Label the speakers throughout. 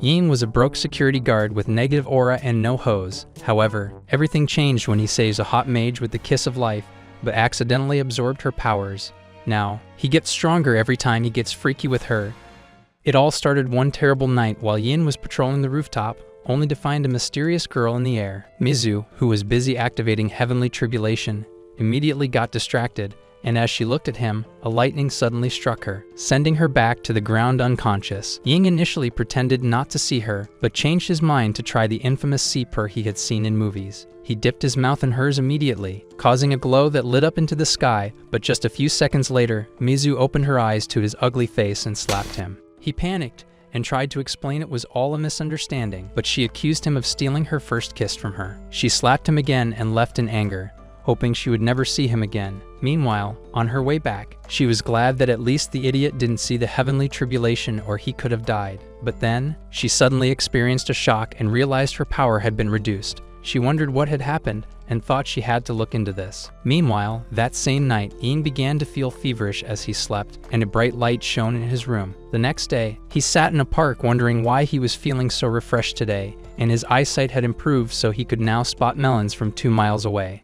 Speaker 1: Ying was a broke security guard with negative aura and no hose. However, everything changed when he saves a hot mage with the kiss of life, but accidentally absorbed her powers. Now, he gets stronger every time he gets freaky with her. It all started one terrible night while Yin was patrolling the rooftop, only to find a mysterious girl in the air. Mizu, who was busy activating Heavenly Tribulation, immediately got distracted, and as she looked at him, a lightning suddenly struck her, sending her back to the ground unconscious. Ying initially pretended not to see her, but changed his mind to try the infamous sea-purr he had seen in movies. He dipped his mouth in hers immediately, causing a glow that lit up into the sky, but just a few seconds later, Mizu opened her eyes to his ugly face and slapped him. He panicked and tried to explain it was all a misunderstanding, but she accused him of stealing her first kiss from her. She slapped him again and left in anger, hoping she would never see him again. Meanwhile, on her way back, she was glad that at least the idiot didn't see the Heavenly Tribulation or he could have died. But then, she suddenly experienced a shock and realized her power had been reduced. She wondered what had happened and thought she had to look into this. Meanwhile, that same night, Ian began to feel feverish as he slept, and a bright light shone in his room. The next day, he sat in a park wondering why he was feeling so refreshed today, and his eyesight had improved so he could now spot melons from 2 miles away.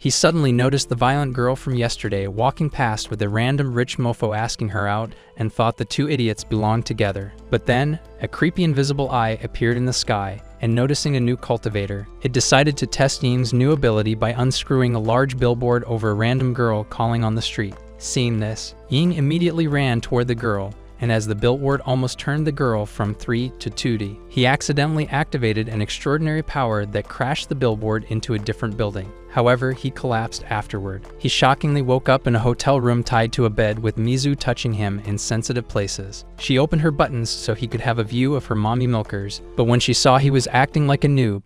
Speaker 1: He suddenly noticed the violent girl from yesterday walking past with a random rich mofo asking her out and thought the two idiots belonged together. But then, a creepy invisible eye appeared in the sky, and noticing a new cultivator, it decided to test Ying's new ability by unscrewing a large billboard over a random girl calling on the street. Seeing this, Ying immediately ran toward the girl, and as the billboard almost turned the girl from 3 to 2D, he accidentally activated an extraordinary power that crashed the billboard into a different building. However, he collapsed afterward. He shockingly woke up in a hotel room tied to a bed with Mizu touching him in sensitive places. She opened her buttons so he could have a view of her mommy milkers, but when she saw he was acting like a noob,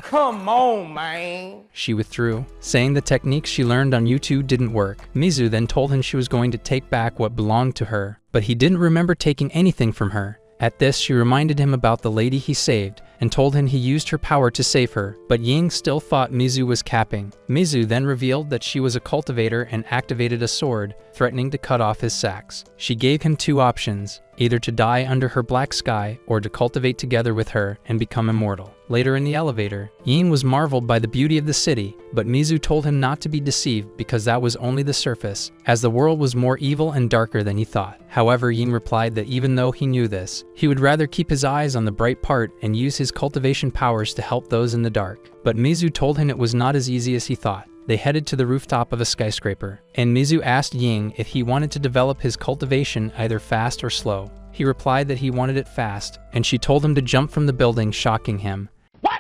Speaker 2: "Come on, man,"
Speaker 1: she withdrew, saying the techniques she learned on YouTube didn't work. Mizu then told him she was going to take back what belonged to her, but he didn't remember taking anything from her. At this, she reminded him about the lady he saved and told him he used her power to save her, but Ying still thought Mizu was capping. Mizu then revealed that she was a cultivator and activated a sword, threatening to cut off his sacs. She gave him two options, either to die under her black sky or to cultivate together with her and become immortal. Later in the elevator, Ying was marveled by the beauty of the city, but Mizu told him not to be deceived because that was only the surface, as the world was more evil and darker than he thought. However, Ying replied that even though he knew this, he would rather keep his eyes on the bright part and use his cultivation powers to help those in the dark. But Mizu told him it was not as easy as he thought. They headed to the rooftop of a skyscraper, and Mizu asked Ying if he wanted to develop his cultivation either fast or slow. He replied that he wanted it fast, and she told him to jump from the building, shocking him.
Speaker 2: What?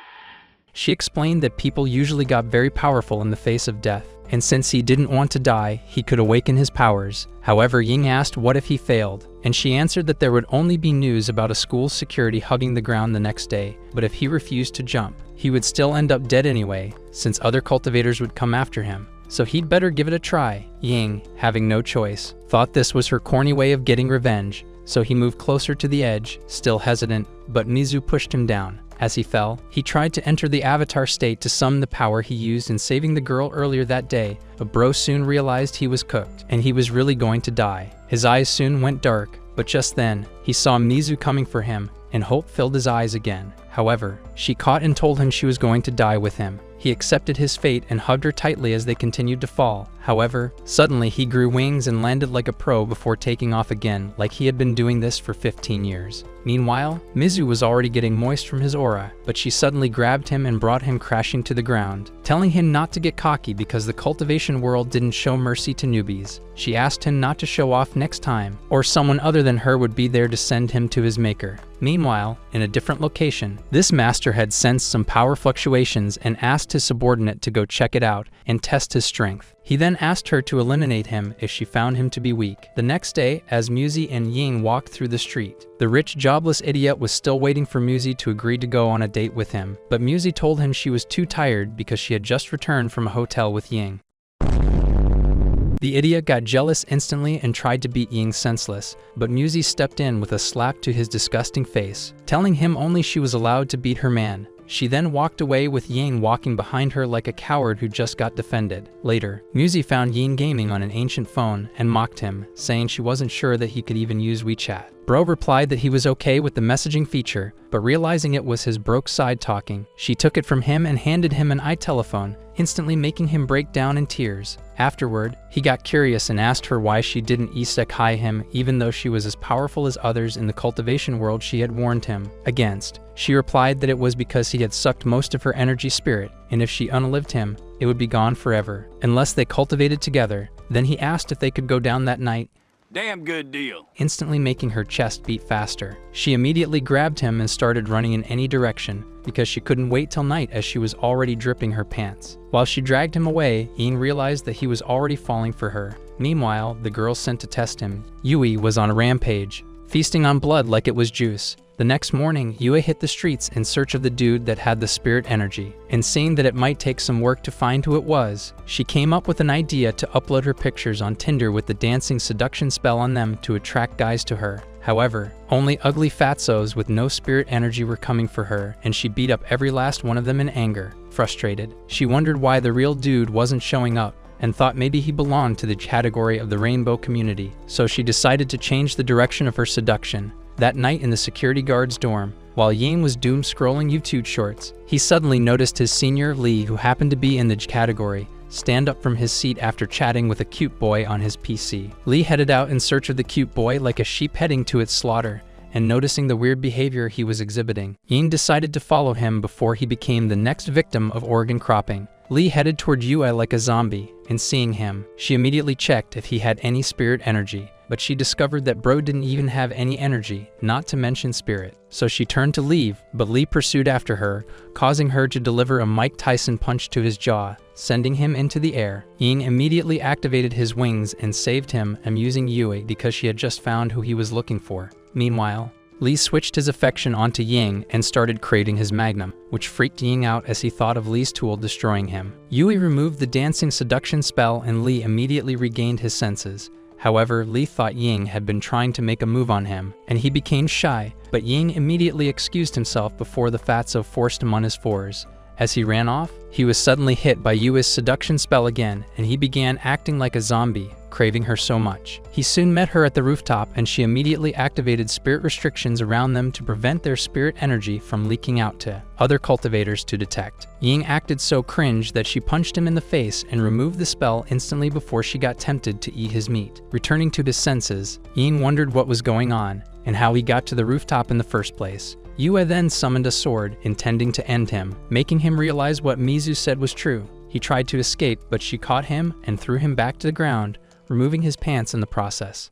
Speaker 1: She explained that people usually got very powerful in the face of death, and since he didn't want to die, he could awaken his powers. However, Ying asked what if he failed, and she answered that there would only be news about a school's security hugging the ground the next day, but if he refused to jump, he would still end up dead anyway, since other cultivators would come after him. So he'd better give it a try. Ying, having no choice, thought this was her corny way of getting revenge, so he moved closer to the edge, still hesitant, but Mizu pushed him down. As he fell, he tried to enter the avatar state to summon the power he used in saving the girl earlier that day, but bro soon realized he was cooked, and he was really going to die. His eyes soon went dark, but just then, he saw Mizu coming for him, and hope filled his eyes again. However, she caught and told him she was going to die with him. He accepted his fate and hugged her tightly as they continued to fall. However, suddenly he grew wings and landed like a pro before taking off again, like he had been doing this for 15 years. Meanwhile, Mizu was already getting moist from his aura, but she suddenly grabbed him and brought him crashing to the ground, telling him not to get cocky because the cultivation world didn't show mercy to newbies. She asked him not to show off next time, or someone other than her would be there to send him to his maker. Meanwhile, in a different location, this master had sensed some power fluctuations and asked his subordinate to go check it out and test his strength. He then asked her to eliminate him if she found him to be weak. The next day, as Muzi and Ying walked through the street, the rich, jobless idiot was still waiting for Muzi to agree to go on a date with him, but Muzi told him she was too tired because she had just returned from a hotel with Ying. The idiot got jealous instantly and tried to beat Ying senseless, but Muzi stepped in with a slap to his disgusting face, telling him only she was allowed to beat her man. She then walked away with Yang walking behind her like a coward who just got defended. Later, Muzi found Yang gaming on an ancient phone and mocked him, saying she wasn't sure that he could even use WeChat. Bro replied that he was okay with the messaging feature, but realizing it was his broke side talking, she took it from him and handed him an iTelephone, instantly making him break down in tears. Afterward, he got curious and asked her why she didn't isekai him even though she was as powerful as others in the cultivation world she had warned him against. She replied that it was because he had sucked most of her energy spirit, and if she unalived him, it would be gone forever, unless they cultivated together. Then he asked if they could go down that night,
Speaker 3: Damn good deal.
Speaker 1: instantly making her chest beat faster. She immediately grabbed him and started running in any direction, because she couldn't wait till night as she was already dripping her pants. While she dragged him away, Ying realized that he was already falling for her. Meanwhile, the girl sent to test him, Yui, was on a rampage, feasting on blood like it was juice. The next morning, Yue hit the streets in search of the dude that had the spirit energy, and seeing that it might take some work to find who it was, she came up with an idea to upload her pictures on Tinder with the dancing seduction spell on them to attract guys to her. However, only ugly fatzos with no spirit energy were coming for her, and she beat up every last one of them in anger. Frustrated, she wondered why the real dude wasn't showing up, and thought maybe he belonged to the category of the rainbow community, so she decided to change the direction of her seduction. That night in the security guard's dorm, while Ying was doom-scrolling YouTube shorts, he suddenly noticed his senior, Lee, who happened to be in the category, stand up from his seat after chatting with a cute boy on his PC. Lee headed out in search of the cute boy like a sheep heading to its slaughter, and noticing the weird behavior he was exhibiting, Ying decided to follow him before he became the next victim of organ cropping. Lee headed toward Yue like a zombie, and seeing him, she immediately checked if he had any spirit energy, but she discovered that bro didn't even have any energy, not to mention spirit. So she turned to leave, but Lee pursued after her, causing her to deliver a Mike Tyson punch to his jaw, sending him into the air. Ying immediately activated his wings and saved him, amusing Yue because she had just found who he was looking for. Meanwhile, Lee switched his affection onto Ying and started craving his magnum, which freaked Ying out as he thought of Lee's tool destroying him. Yui removed the dancing seduction spell and Lee immediately regained his senses. However, Lee thought Ying had been trying to make a move on him, and he became shy, but Ying immediately excused himself before the fatso forced him on his fours. As he ran off, he was suddenly hit by Yui's seduction spell again, and he began acting like a zombie, craving her so much. He soon met her at the rooftop, and she immediately activated spirit restrictions around them to prevent their spirit energy from leaking out to other cultivators to detect. Ying acted so cringe that she punched him in the face and removed the spell instantly before she got tempted to eat his meat. Returning to his senses, Ying wondered what was going on and how he got to the rooftop in the first place. Yue then summoned a sword, intending to end him, making him realize what Mizu said was true. He tried to escape, but she caught him and threw him back to the ground, removing his pants in the process.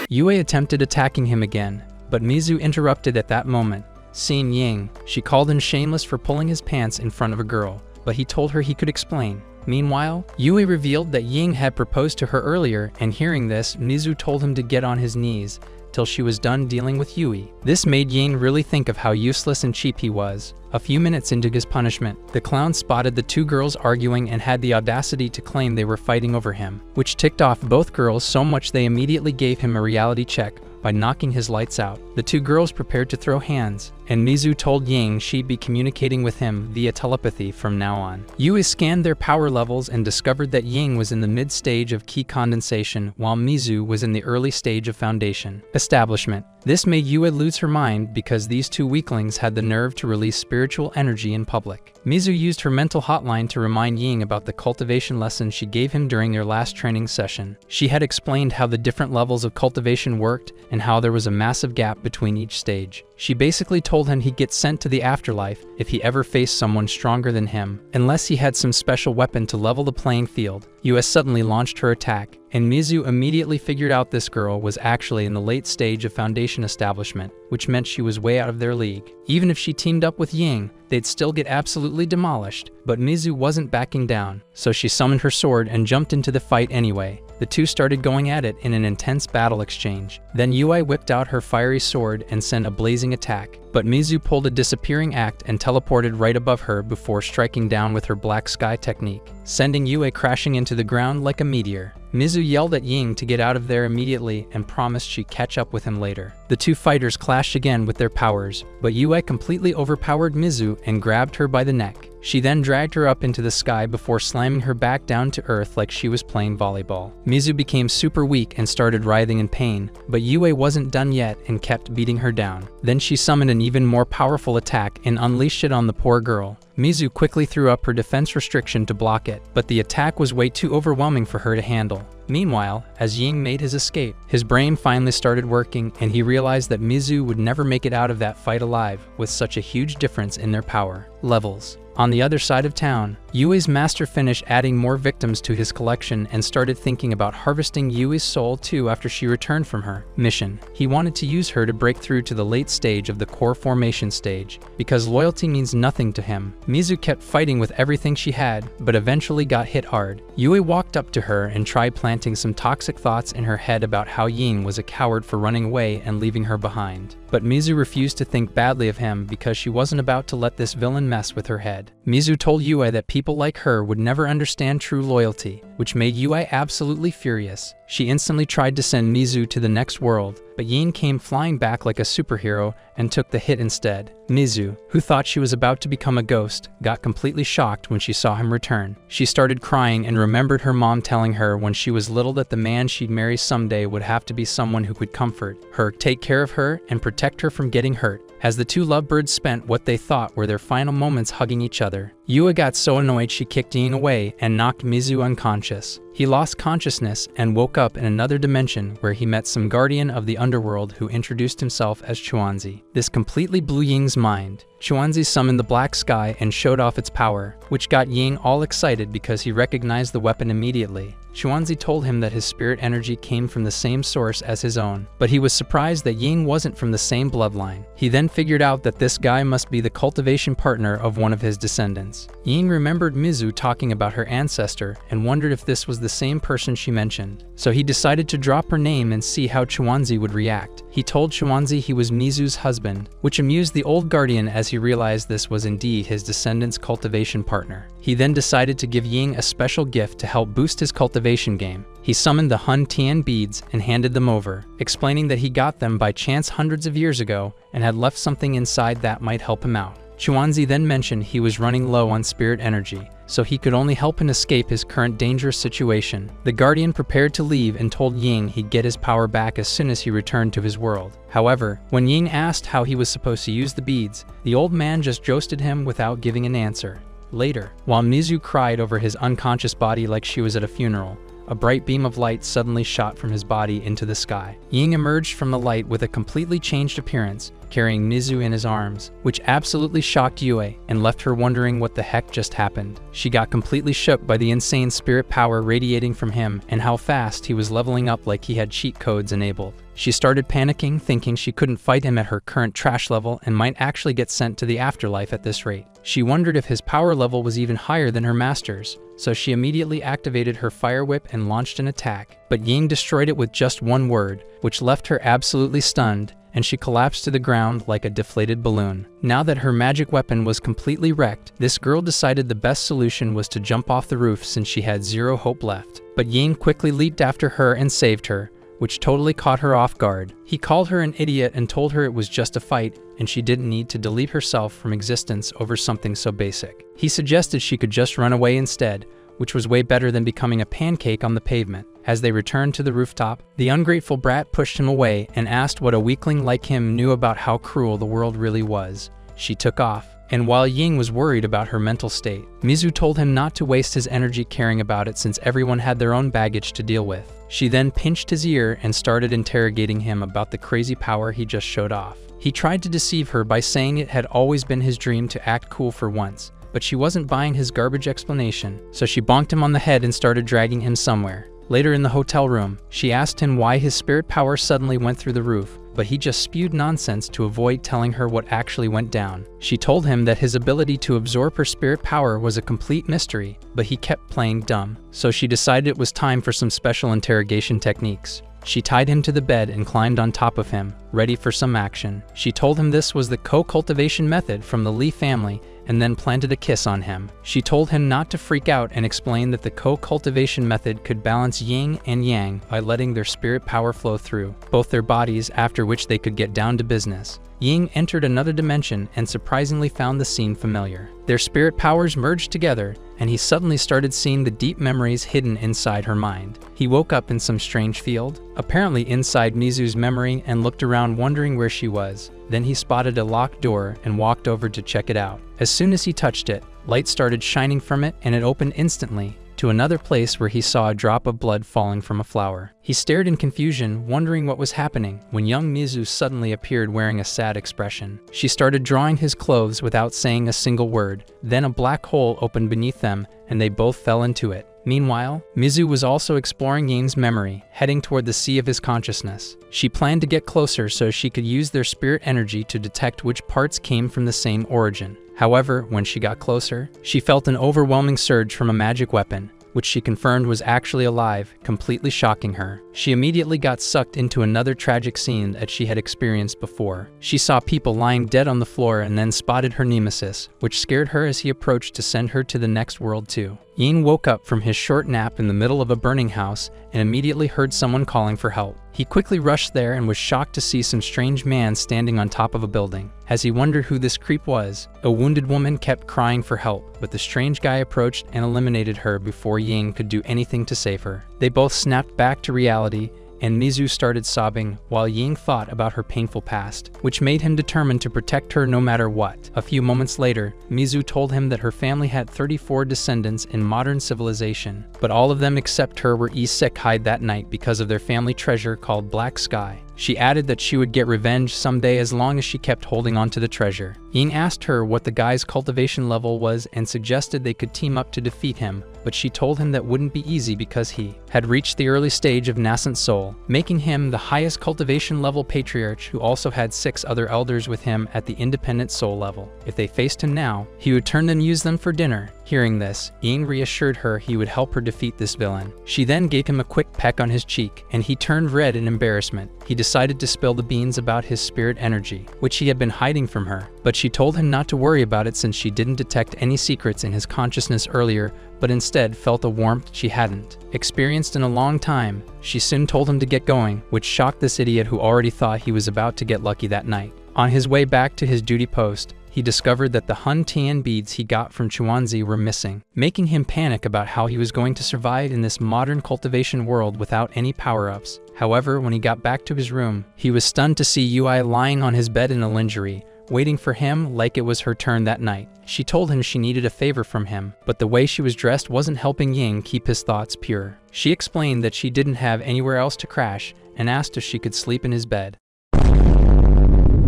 Speaker 1: Yue attempted attacking him again, but Mizu interrupted at that moment. Seeing Ying, she called him shameless for pulling his pants in front of a girl, but he told her he could explain. Meanwhile, Yue revealed that Ying had proposed to her earlier, and hearing this, Mizu told him to get on his knees till she was done dealing with Yui. This made Ying really think of how useless and cheap he was. A few minutes into his punishment, the clown spotted the two girls arguing and had the audacity to claim they were fighting over him, which ticked off both girls so much they immediately gave him a reality check by knocking his lights out. The two girls prepared to throw hands, and Mizu told Ying she'd be communicating with him via telepathy from now on. Yui scanned their power levels and discovered that Ying was in the mid-stage of key condensation, while Mizu was in the early stage of foundation establishment. This made Yue lose her mind because these two weaklings had the nerve to release spiritual energy in public. Mizu used her mental hotline to remind Ying about the cultivation lesson she gave him during their last training session. She had explained how the different levels of cultivation worked and how there was a massive gap between each stage. She basically told him he'd get sent to the afterlife if he ever faced someone stronger than him, unless he had some special weapon to level the playing field. Yue suddenly launched her attack, and Mizu immediately figured out this girl was actually in the late stage of foundation establishment, which meant she was way out of their league. Even if she teamed up with Ying, they'd still get absolutely demolished, but Mizu wasn't backing down, so she summoned her sword and jumped into the fight anyway. The two started going at it in an intense battle exchange. Then Yue whipped out her fiery sword and sent a blazing attack, but Mizu pulled a disappearing act and teleported right above her before striking down with her black sky technique, sending Yue crashing into the ground like a meteor. Mizu yelled at Ying to get out of there immediately and promised she'd catch up with him later. The two fighters clashed again with their powers, but Yue completely overpowered Mizu and grabbed her by the neck. She then dragged her up into the sky before slamming her back down to earth like she was playing volleyball. Mizu became super weak and started writhing in pain, but Yue wasn't done yet and kept beating her down. Then she summoned an even more powerful attack and unleashed it on the poor girl. Mizu quickly threw up her defense restriction to block it, but the attack was way too overwhelming for her to handle. Meanwhile, as Ying made his escape, his brain finally started working and he realized that Mizu would never make it out of that fight alive with such a huge difference in their power levels. On the other side of town, Yue's master finished adding more victims to his collection and started thinking about harvesting Yue's soul too after she returned from her mission. He wanted to use her to break through to the late stage of the core formation stage, because loyalty means nothing to him. Mizu kept fighting with everything she had, but eventually got hit hard. Yue walked up to her and tried planting some toxic thoughts in her head about how Ying was a coward for running away and leaving her behind. But Mizu refused to think badly of him because she wasn't about to let this villain mess with her head. Mizu told Yue that people like her would never understand true loyalty, which made Yue absolutely furious. She instantly tried to send Mizu to the next world, but Yin came flying back like a superhero and took the hit instead. Mizu, who thought she was about to become a ghost, got completely shocked when she saw him return. She started crying and remembered her mom telling her when she was little that the man she'd marry someday would have to be someone who could comfort her, take care of her, and protect her from getting hurt. As the two lovebirds spent what they thought were their final moments hugging each other, Yue got so annoyed she kicked Yin away and knocked Mizu unconscious. He lost consciousness and woke up in another dimension where he met some guardian of the underworld who introduced himself as Chuanzi. This completely blew Ying's mind. Chuanzi summoned the black sky and showed off its power, which got Ying all excited because he recognized the weapon immediately. Chuanzi told him that his spirit energy came from the same source as his own, but he was surprised that Ying wasn't from the same bloodline. He then figured out that this guy must be the cultivation partner of one of his descendants. Ying remembered Mizu talking about her ancestor and wondered if this was the same person she mentioned. So he decided to drop her name and see how Chuanzi would react. He told Chuanzi he was Mizu's husband, which amused the old guardian as he realized this was indeed his descendant's cultivation partner. He then decided to give Ying a special gift to help boost his cultivation game. He summoned the Hun Tian beads and handed them over, explaining that he got them by chance hundreds of years ago and had left something inside that might help him out. Chuanzi then mentioned he was running low on spirit energy, so he could only help him escape his current dangerous situation. The guardian prepared to leave and told Ying he'd get his power back as soon as he returned to his world. However, when Ying asked how he was supposed to use the beads, the old man just jousted him without giving an answer. Later, while Mizu cried over his unconscious body like she was at a funeral, a bright beam of light suddenly shot from his body into the sky. Ying emerged from the light with a completely changed appearance, carrying Mizu in his arms, which absolutely shocked Yue and left her wondering what the heck just happened. She got completely shook by the insane spirit power radiating from him and how fast he was leveling up like he had cheat codes enabled. She started panicking, thinking she couldn't fight him at her current trash level and might actually get sent to the afterlife at this rate. She wondered if his power level was even higher than her master's, so she immediately activated her fire whip and launched an attack. But Ying destroyed it with just one word, which left her absolutely stunned, and she collapsed to the ground like a deflated balloon. Now that her magic weapon was completely wrecked, this girl decided the best solution was to jump off the roof since she had zero hope left. But Ying quickly leaped after her and saved her, which totally caught her off guard. He called her an idiot and told her it was just a fight and she didn't need to delete herself from existence over something so basic. He suggested she could just run away instead, which was way better than becoming a pancake on the pavement. As they returned to the rooftop, the ungrateful brat pushed him away and asked what a weakling like him knew about how cruel the world really was. She took off, and while Ying was worried about her mental state, Mizu told him not to waste his energy caring about it since everyone had their own baggage to deal with. She then pinched his ear and started interrogating him about the crazy power he just showed off. He tried to deceive her by saying it had always been his dream to act cool for once, but she wasn't buying his garbage explanation, so she bonked him on the head and started dragging him somewhere. Later in the hotel room, she asked him why his spirit power suddenly went through the roof, but he just spewed nonsense to avoid telling her what actually went down. She told him that his ability to absorb her spirit power was a complete mystery, but he kept playing dumb, so she decided it was time for some special interrogation techniques. She tied him to the bed and climbed on top of him, ready for some action. She told him this was the co-cultivation method from the Lee family and then planted a kiss on him. She told him not to freak out and explained that the co-cultivation method could balance yin and yang by letting their spirit power flow through both their bodies, after which they could get down to business. Ying entered another dimension and surprisingly found the scene familiar. Their spirit powers merged together, and he suddenly started seeing the deep memories hidden inside her mind. He woke up in some strange field, apparently inside Mizu's memory, and looked around wondering where she was. Then he spotted a locked door and walked over to check it out. As soon as he touched it, light started shining from it and it opened instantly to another place where he saw a drop of blood falling from a flower. He stared in confusion, wondering what was happening, when young Mizu suddenly appeared wearing a sad expression. She started drawing his clothes without saying a single word. Then a black hole opened beneath them, and they both fell into it. Meanwhile, Mizu was also exploring Ying's memory, heading toward the sea of his consciousness. She planned to get closer so she could use their spirit energy to detect which parts came from the same origin. However, when she got closer, she felt an overwhelming surge from a magic weapon, which she confirmed was actually alive, completely shocking her. She immediately got sucked into another tragic scene that she had experienced before. She saw people lying dead on the floor and then spotted her nemesis, which scared her as he approached to send her to the next world too. Ying woke up from his short nap in the middle of a burning house and immediately heard someone calling for help. He quickly rushed there and was shocked to see some strange man standing on top of a building. As he wondered who this creep was, a wounded woman kept crying for help, but the strange guy approached and eliminated her before Ying could do anything to save her. They both snapped back to reality, and Mizu started sobbing while Ying thought about her painful past, which made him determined to protect her no matter what. A few moments later, Mizu told him that her family had 34 descendants in modern civilization, but all of them except her were isekai that night because of their family treasure called Black Sky. She added that she would get revenge someday as long as she kept holding on to the treasure. Ying asked her what the guy's cultivation level was and suggested they could team up to defeat him, but she told him that wouldn't be easy because he had reached the early stage of nascent soul, making him the highest cultivation level patriarch who also had 6 other elders with him at the independent soul level. If they faced him now, he would turn and use them for dinner. Hearing this, Ying reassured her he would help her defeat this villain. She then gave him a quick peck on his cheek, and he turned red in embarrassment. He decided to spill the beans about his spirit energy, which he had been hiding from her, but she told him not to worry about it since she didn't detect any secrets in his consciousness earlier, but instead felt a warmth she hadn't experienced in a long time. She soon told him to get going, which shocked this idiot who already thought he was about to get lucky that night. On his way back to his duty post, he discovered that the Hun Tian beads he got from Chuanzi were missing, making him panic about how he was going to survive in this modern cultivation world without any power-ups. However, when he got back to his room, he was stunned to see Yui lying on his bed in a lingerie, waiting for him like it was her turn that night. She told him she needed a favor from him, but the way she was dressed wasn't helping Ying keep his thoughts pure. She explained that she didn't have anywhere else to crash and asked if she could sleep in his bed,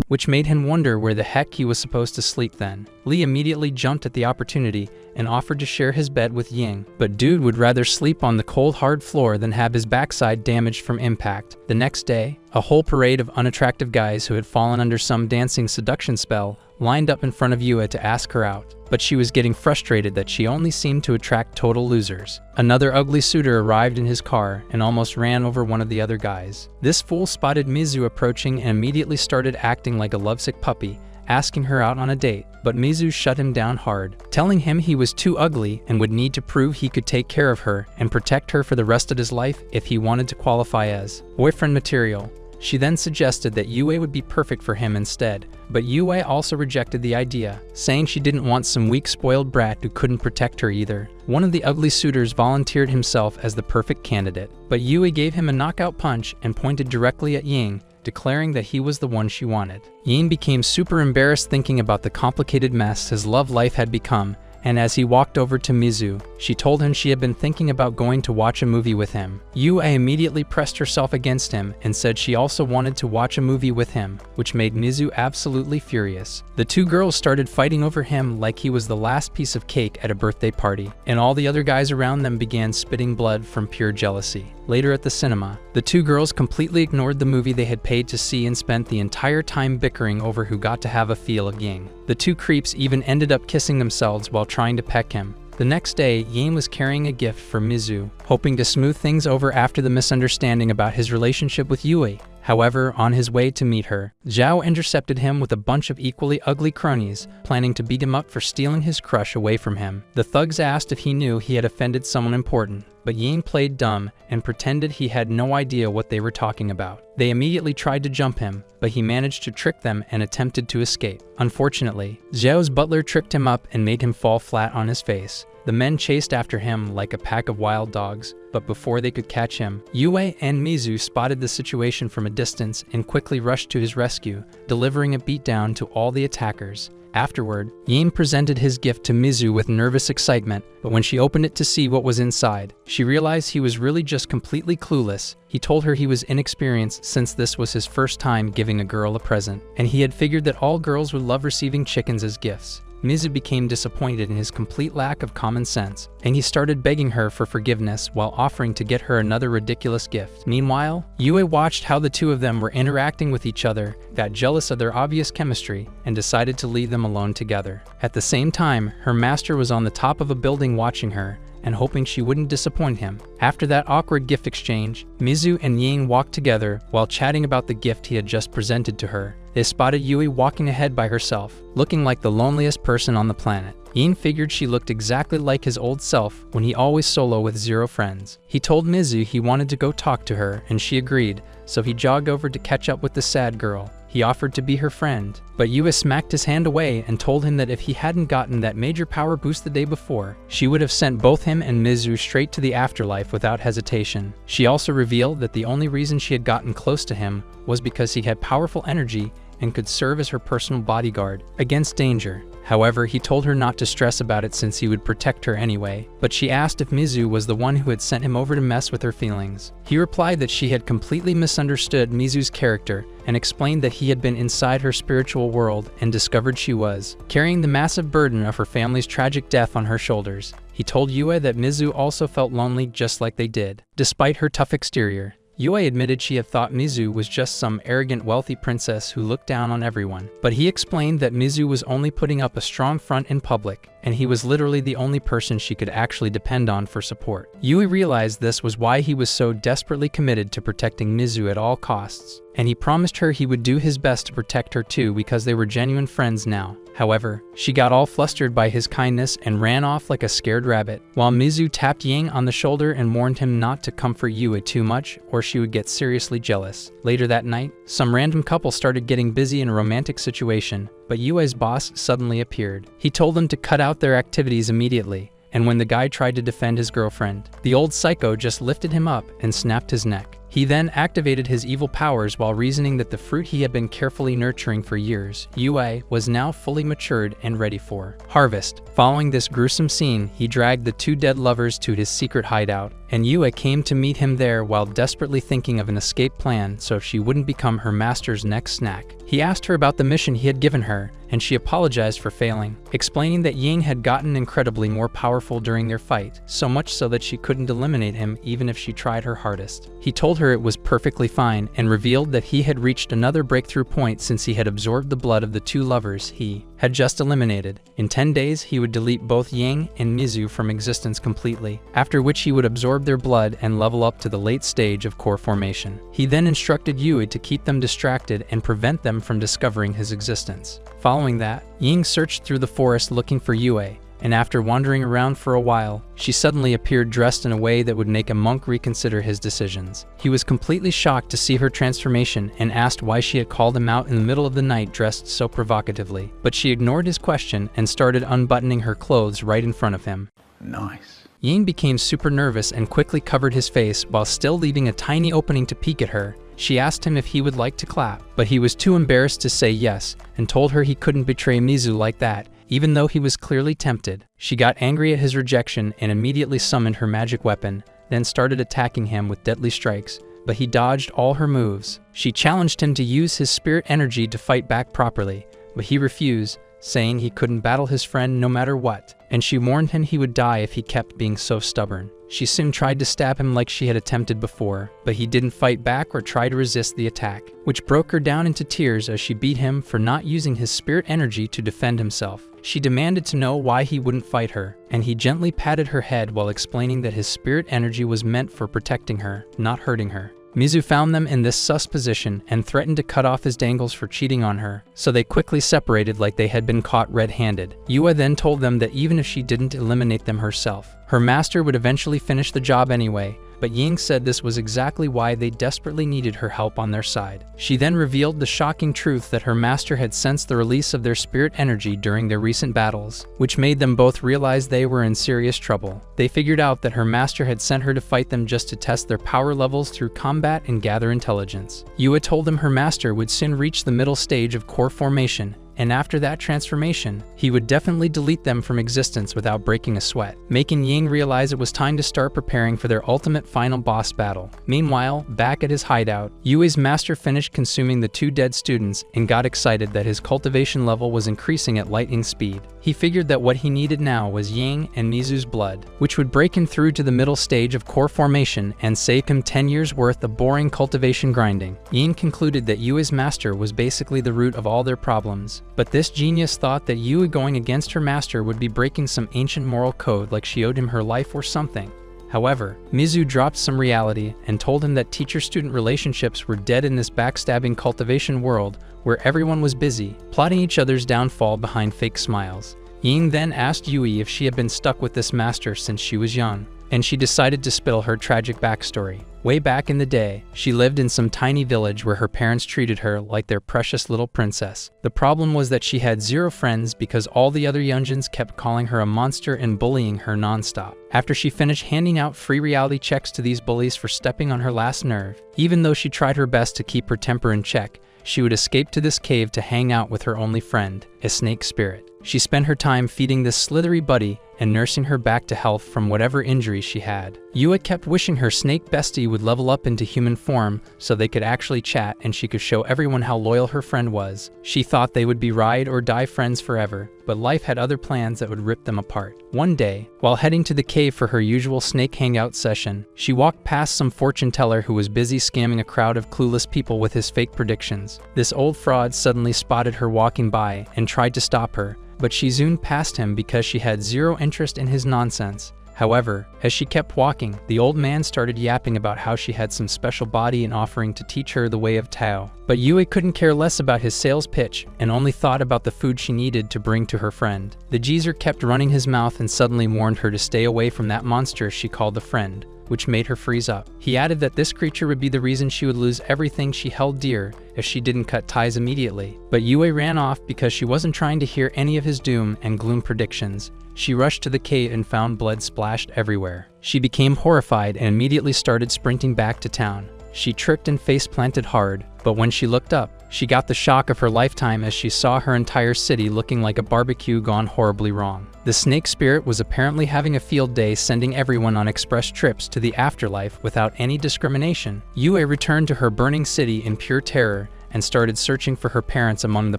Speaker 1: which made him wonder where the heck he was supposed to sleep then. Lee immediately jumped at the opportunity and offered to share his bed with Ying, but dude would rather sleep on the cold hard floor than have his backside damaged from impact. The next day, a whole parade of unattractive guys who had fallen under some dancing seduction spell lined up in front of Yue to ask her out, but she was getting frustrated that she only seemed to attract total losers. Another ugly suitor arrived in his car and almost ran over one of the other guys. This fool spotted Mizu approaching and immediately started acting like a lovesick puppy, asking her out on a date, but Mizu shut him down hard, telling him he was too ugly and would need to prove he could take care of her and protect her for the rest of his life if he wanted to qualify as boyfriend material. She then suggested that Yue would be perfect for him instead, but Yue also rejected the idea, saying she didn't want some weak spoiled brat who couldn't protect her either. One of the ugly suitors volunteered himself as the perfect candidate, but Yue gave him a knockout punch and pointed directly at Ying, declaring that he was the one she wanted. Ying became super embarrassed thinking about the complicated mess his love life had become, and as he walked over to Mizu, she told him she had been thinking about going to watch a movie with him. Yue immediately pressed herself against him and said she also wanted to watch a movie with him, which made Mizu absolutely furious. The two girls started fighting over him like he was the last piece of cake at a birthday party, and all the other guys around them began spitting blood from pure jealousy. Later at the cinema, the two girls completely ignored the movie they had paid to see and spent the entire time bickering over who got to have a feel of Ying. The two creeps even ended up kissing themselves while trying to peck him. The next day, Yang was carrying a gift for Mizu, hoping to smooth things over after the misunderstanding about his relationship with Yue. However, on his way to meet her, Zhao intercepted him with a bunch of equally ugly cronies, planning to beat him up for stealing his crush away from him. The thugs asked if he knew he had offended someone important, but Yang played dumb and pretended he had no idea what they were talking about. They immediately tried to jump him, but he managed to trick them and attempted to escape. Unfortunately, Zhao's butler tricked him up and made him fall flat on his face. The men chased after him like a pack of wild dogs, but before they could catch him, Yue and Mizu spotted the situation from a distance and quickly rushed to his rescue, delivering a beatdown to all the attackers. Afterward, Yang presented his gift to Mizu with nervous excitement, but when she opened it to see what was inside, she realized he was really just completely clueless. He told her he was inexperienced since this was his first time giving a girl a present, and he had figured that all girls would love receiving chickens as gifts. Mizu became disappointed in his complete lack of common sense, and he started begging her for forgiveness while offering to get her another ridiculous gift. Meanwhile, Yue watched how the two of them were interacting with each other, got jealous of their obvious chemistry, and decided to leave them alone together. At the same time, her master was on the top of a building watching her, and hoping she wouldn't disappoint him. After that awkward gift exchange, Mizu and Yang walked together while chatting about the gift he had just presented to her. They spotted Yue walking ahead by herself, looking like the loneliest person on the planet. Yang figured she looked exactly like his old self when he always solo with zero friends. He told Mizu he wanted to go talk to her, and she agreed, so he jogged over to catch up with the sad girl. He offered to be her friend, but Yue smacked his hand away and told him that if he hadn't gotten that major power boost the day before, she would have sent both him and Mizu straight to the afterlife without hesitation. She also revealed that the only reason she had gotten close to him was because he had powerful energy and could serve as her personal bodyguard against danger. However, he told her not to stress about it since he would protect her anyway, but she asked if Mizu was the one who had sent him over to mess with her feelings. He replied that she had completely misunderstood Mizu's character and explained that he had been inside her spiritual world and discovered she was carrying the massive burden of her family's tragic death on her shoulders. He told Yue that Mizu also felt lonely just like they did, despite her tough exterior. Yue admitted she had thought Mizu was just some arrogant wealthy princess who looked down on everyone, but he explained that Mizu was only putting up a strong front in public, and he was literally the only person she could actually depend on for support. Yue realized this was why he was so desperately committed to protecting Mizu at all costs, and he promised her he would do his best to protect her too because they were genuine friends now. However, she got all flustered by his kindness and ran off like a scared rabbit, while Mizu tapped Yang on the shoulder and warned him not to comfort Yue too much or she would get seriously jealous. Later that night, some random couple started getting busy in a romantic situation, but Yue's boss suddenly appeared. He told them to cut out their activities immediately, and when the guy tried to defend his girlfriend, the old psycho just lifted him up and snapped his neck. He then activated his evil powers while reasoning that the fruit he had been carefully nurturing for years, Yue, was now fully matured and ready for harvest. Following this gruesome scene, he dragged the two dead lovers to his secret hideout, and Yue came to meet him there while desperately thinking of an escape plan so she wouldn't become her master's next snack. He asked her about the mission he had given her, and she apologized for failing, explaining that Yang had gotten incredibly more powerful during their fight, so much so that she couldn't eliminate him even if she tried her hardest. He told her it was perfectly fine and revealed that he had reached another breakthrough point since he had absorbed the blood of the two lovers he had just eliminated. In 10 days, he would delete both Yang and Mizu from existence completely, after which he would absorb their blood and level up to the late stage of core formation. He then instructed Yue to keep them distracted and prevent them from discovering his existence. Following that, Yang searched through the forest looking for Yue, and after wandering around for a while, she suddenly appeared dressed in a way that would make a monk reconsider his decisions. He was completely shocked to see her transformation and asked why she had called him out in the middle of the night dressed so provocatively, but she ignored his question and started unbuttoning her clothes right in front of him.
Speaker 2: Nice.
Speaker 1: Yang became super nervous and quickly covered his face while still leaving a tiny opening to peek at her. She asked him if he would like to clap, but he was too embarrassed to say yes and told her he couldn't betray Mizu like that, even though he was clearly tempted. She got angry at his rejection and immediately summoned her magic weapon, then started attacking him with deadly strikes, but he dodged all her moves. She challenged him to use his spirit energy to fight back properly, but he refused, saying he couldn't battle his friend no matter what, and she warned him he would die if he kept being so stubborn. She soon tried to stab him like she had attempted before, but he didn't fight back or try to resist the attack, which broke her down into tears as she beat him for not using his spirit energy to defend himself. She demanded to know why he wouldn't fight her, and he gently patted her head while explaining that his spirit energy was meant for protecting her, not hurting her. Mizu found them in this sus position and threatened to cut off his dangles for cheating on her, so they quickly separated like they had been caught red-handed. Yue then told them that even if she didn't eliminate them herself, her master would eventually finish the job anyway, but Ying said this was exactly why they desperately needed her help on their side. She then revealed the shocking truth that her master had sensed the release of their spirit energy during their recent battles, which made them both realize they were in serious trouble. They figured out that her master had sent her to fight them just to test their power levels through combat and gather intelligence. Yue told them her master would soon reach the middle stage of core formation, and after that transformation, he would definitely delete them from existence without breaking a sweat, making Ying realize it was time to start preparing for their ultimate final boss battle. Meanwhile, back at his hideout, Yue's master finished consuming the 2 dead students and got excited that his cultivation level was increasing at lightning speed. He figured that what he needed now was Ying and Mizu's blood, which would break him through to the middle stage of core formation and save him 10 years worth of boring cultivation grinding. Ying concluded that Yue's master was basically the root of all their problems. But this genius thought that Yue going against her master would be breaking some ancient moral code like she owed him her life or something. However, Mizu dropped some reality and told him that teacher-student relationships were dead in this backstabbing cultivation world where everyone was busy, plotting each other's downfall behind fake smiles. Ying then asked Yue if she had been stuck with this master since she was young, and she decided to spill her tragic backstory. Way back in the day, she lived in some tiny village where her parents treated her like their precious little princess. The problem was that she had 0 friends because all the other Yunjins kept calling her a monster and bullying her non-stop. After she finished handing out free reality checks to these bullies for stepping on her last nerve, even though she tried her best to keep her temper in check, she would escape to this cave to hang out with her only friend, a snake spirit. She spent her time feeding this slithery buddy and nursing her back to health from whatever injuries she had. Yue kept wishing her snake bestie would level up into human form so they could actually chat and she could show everyone how loyal her friend was. She thought they would be ride or die friends forever, but life had other plans that would rip them apart. One day, while heading to the cave for her usual snake hangout session, she walked past some fortune teller who was busy scamming a crowd of clueless people with his fake predictions. This old fraud suddenly spotted her walking by and tried to stop her, but she zoomed past him because she had 0 interest in his nonsense. However, as she kept walking, the old man started yapping about how she had some special body and offering to teach her the way of Tao. But Yue couldn't care less about his sales pitch and only thought about the food she needed to bring to her friend. The geezer kept running his mouth and suddenly warned her to stay away from that monster she called the friend, which made her freeze up. He added that this creature would be the reason she would lose everything she held dear if she didn't cut ties immediately. But Yue ran off because she wasn't trying to hear any of his doom and gloom predictions. She rushed to the cave and found blood splashed everywhere. She became horrified and immediately started sprinting back to town. She tripped and face-planted hard, but when she looked up, she got the shock of her lifetime as she saw her entire city looking like a barbecue gone horribly wrong. The snake spirit was apparently having a field day, sending everyone on express trips to the afterlife without any discrimination. Yue returned to her burning city in pure terror and started searching for her parents among the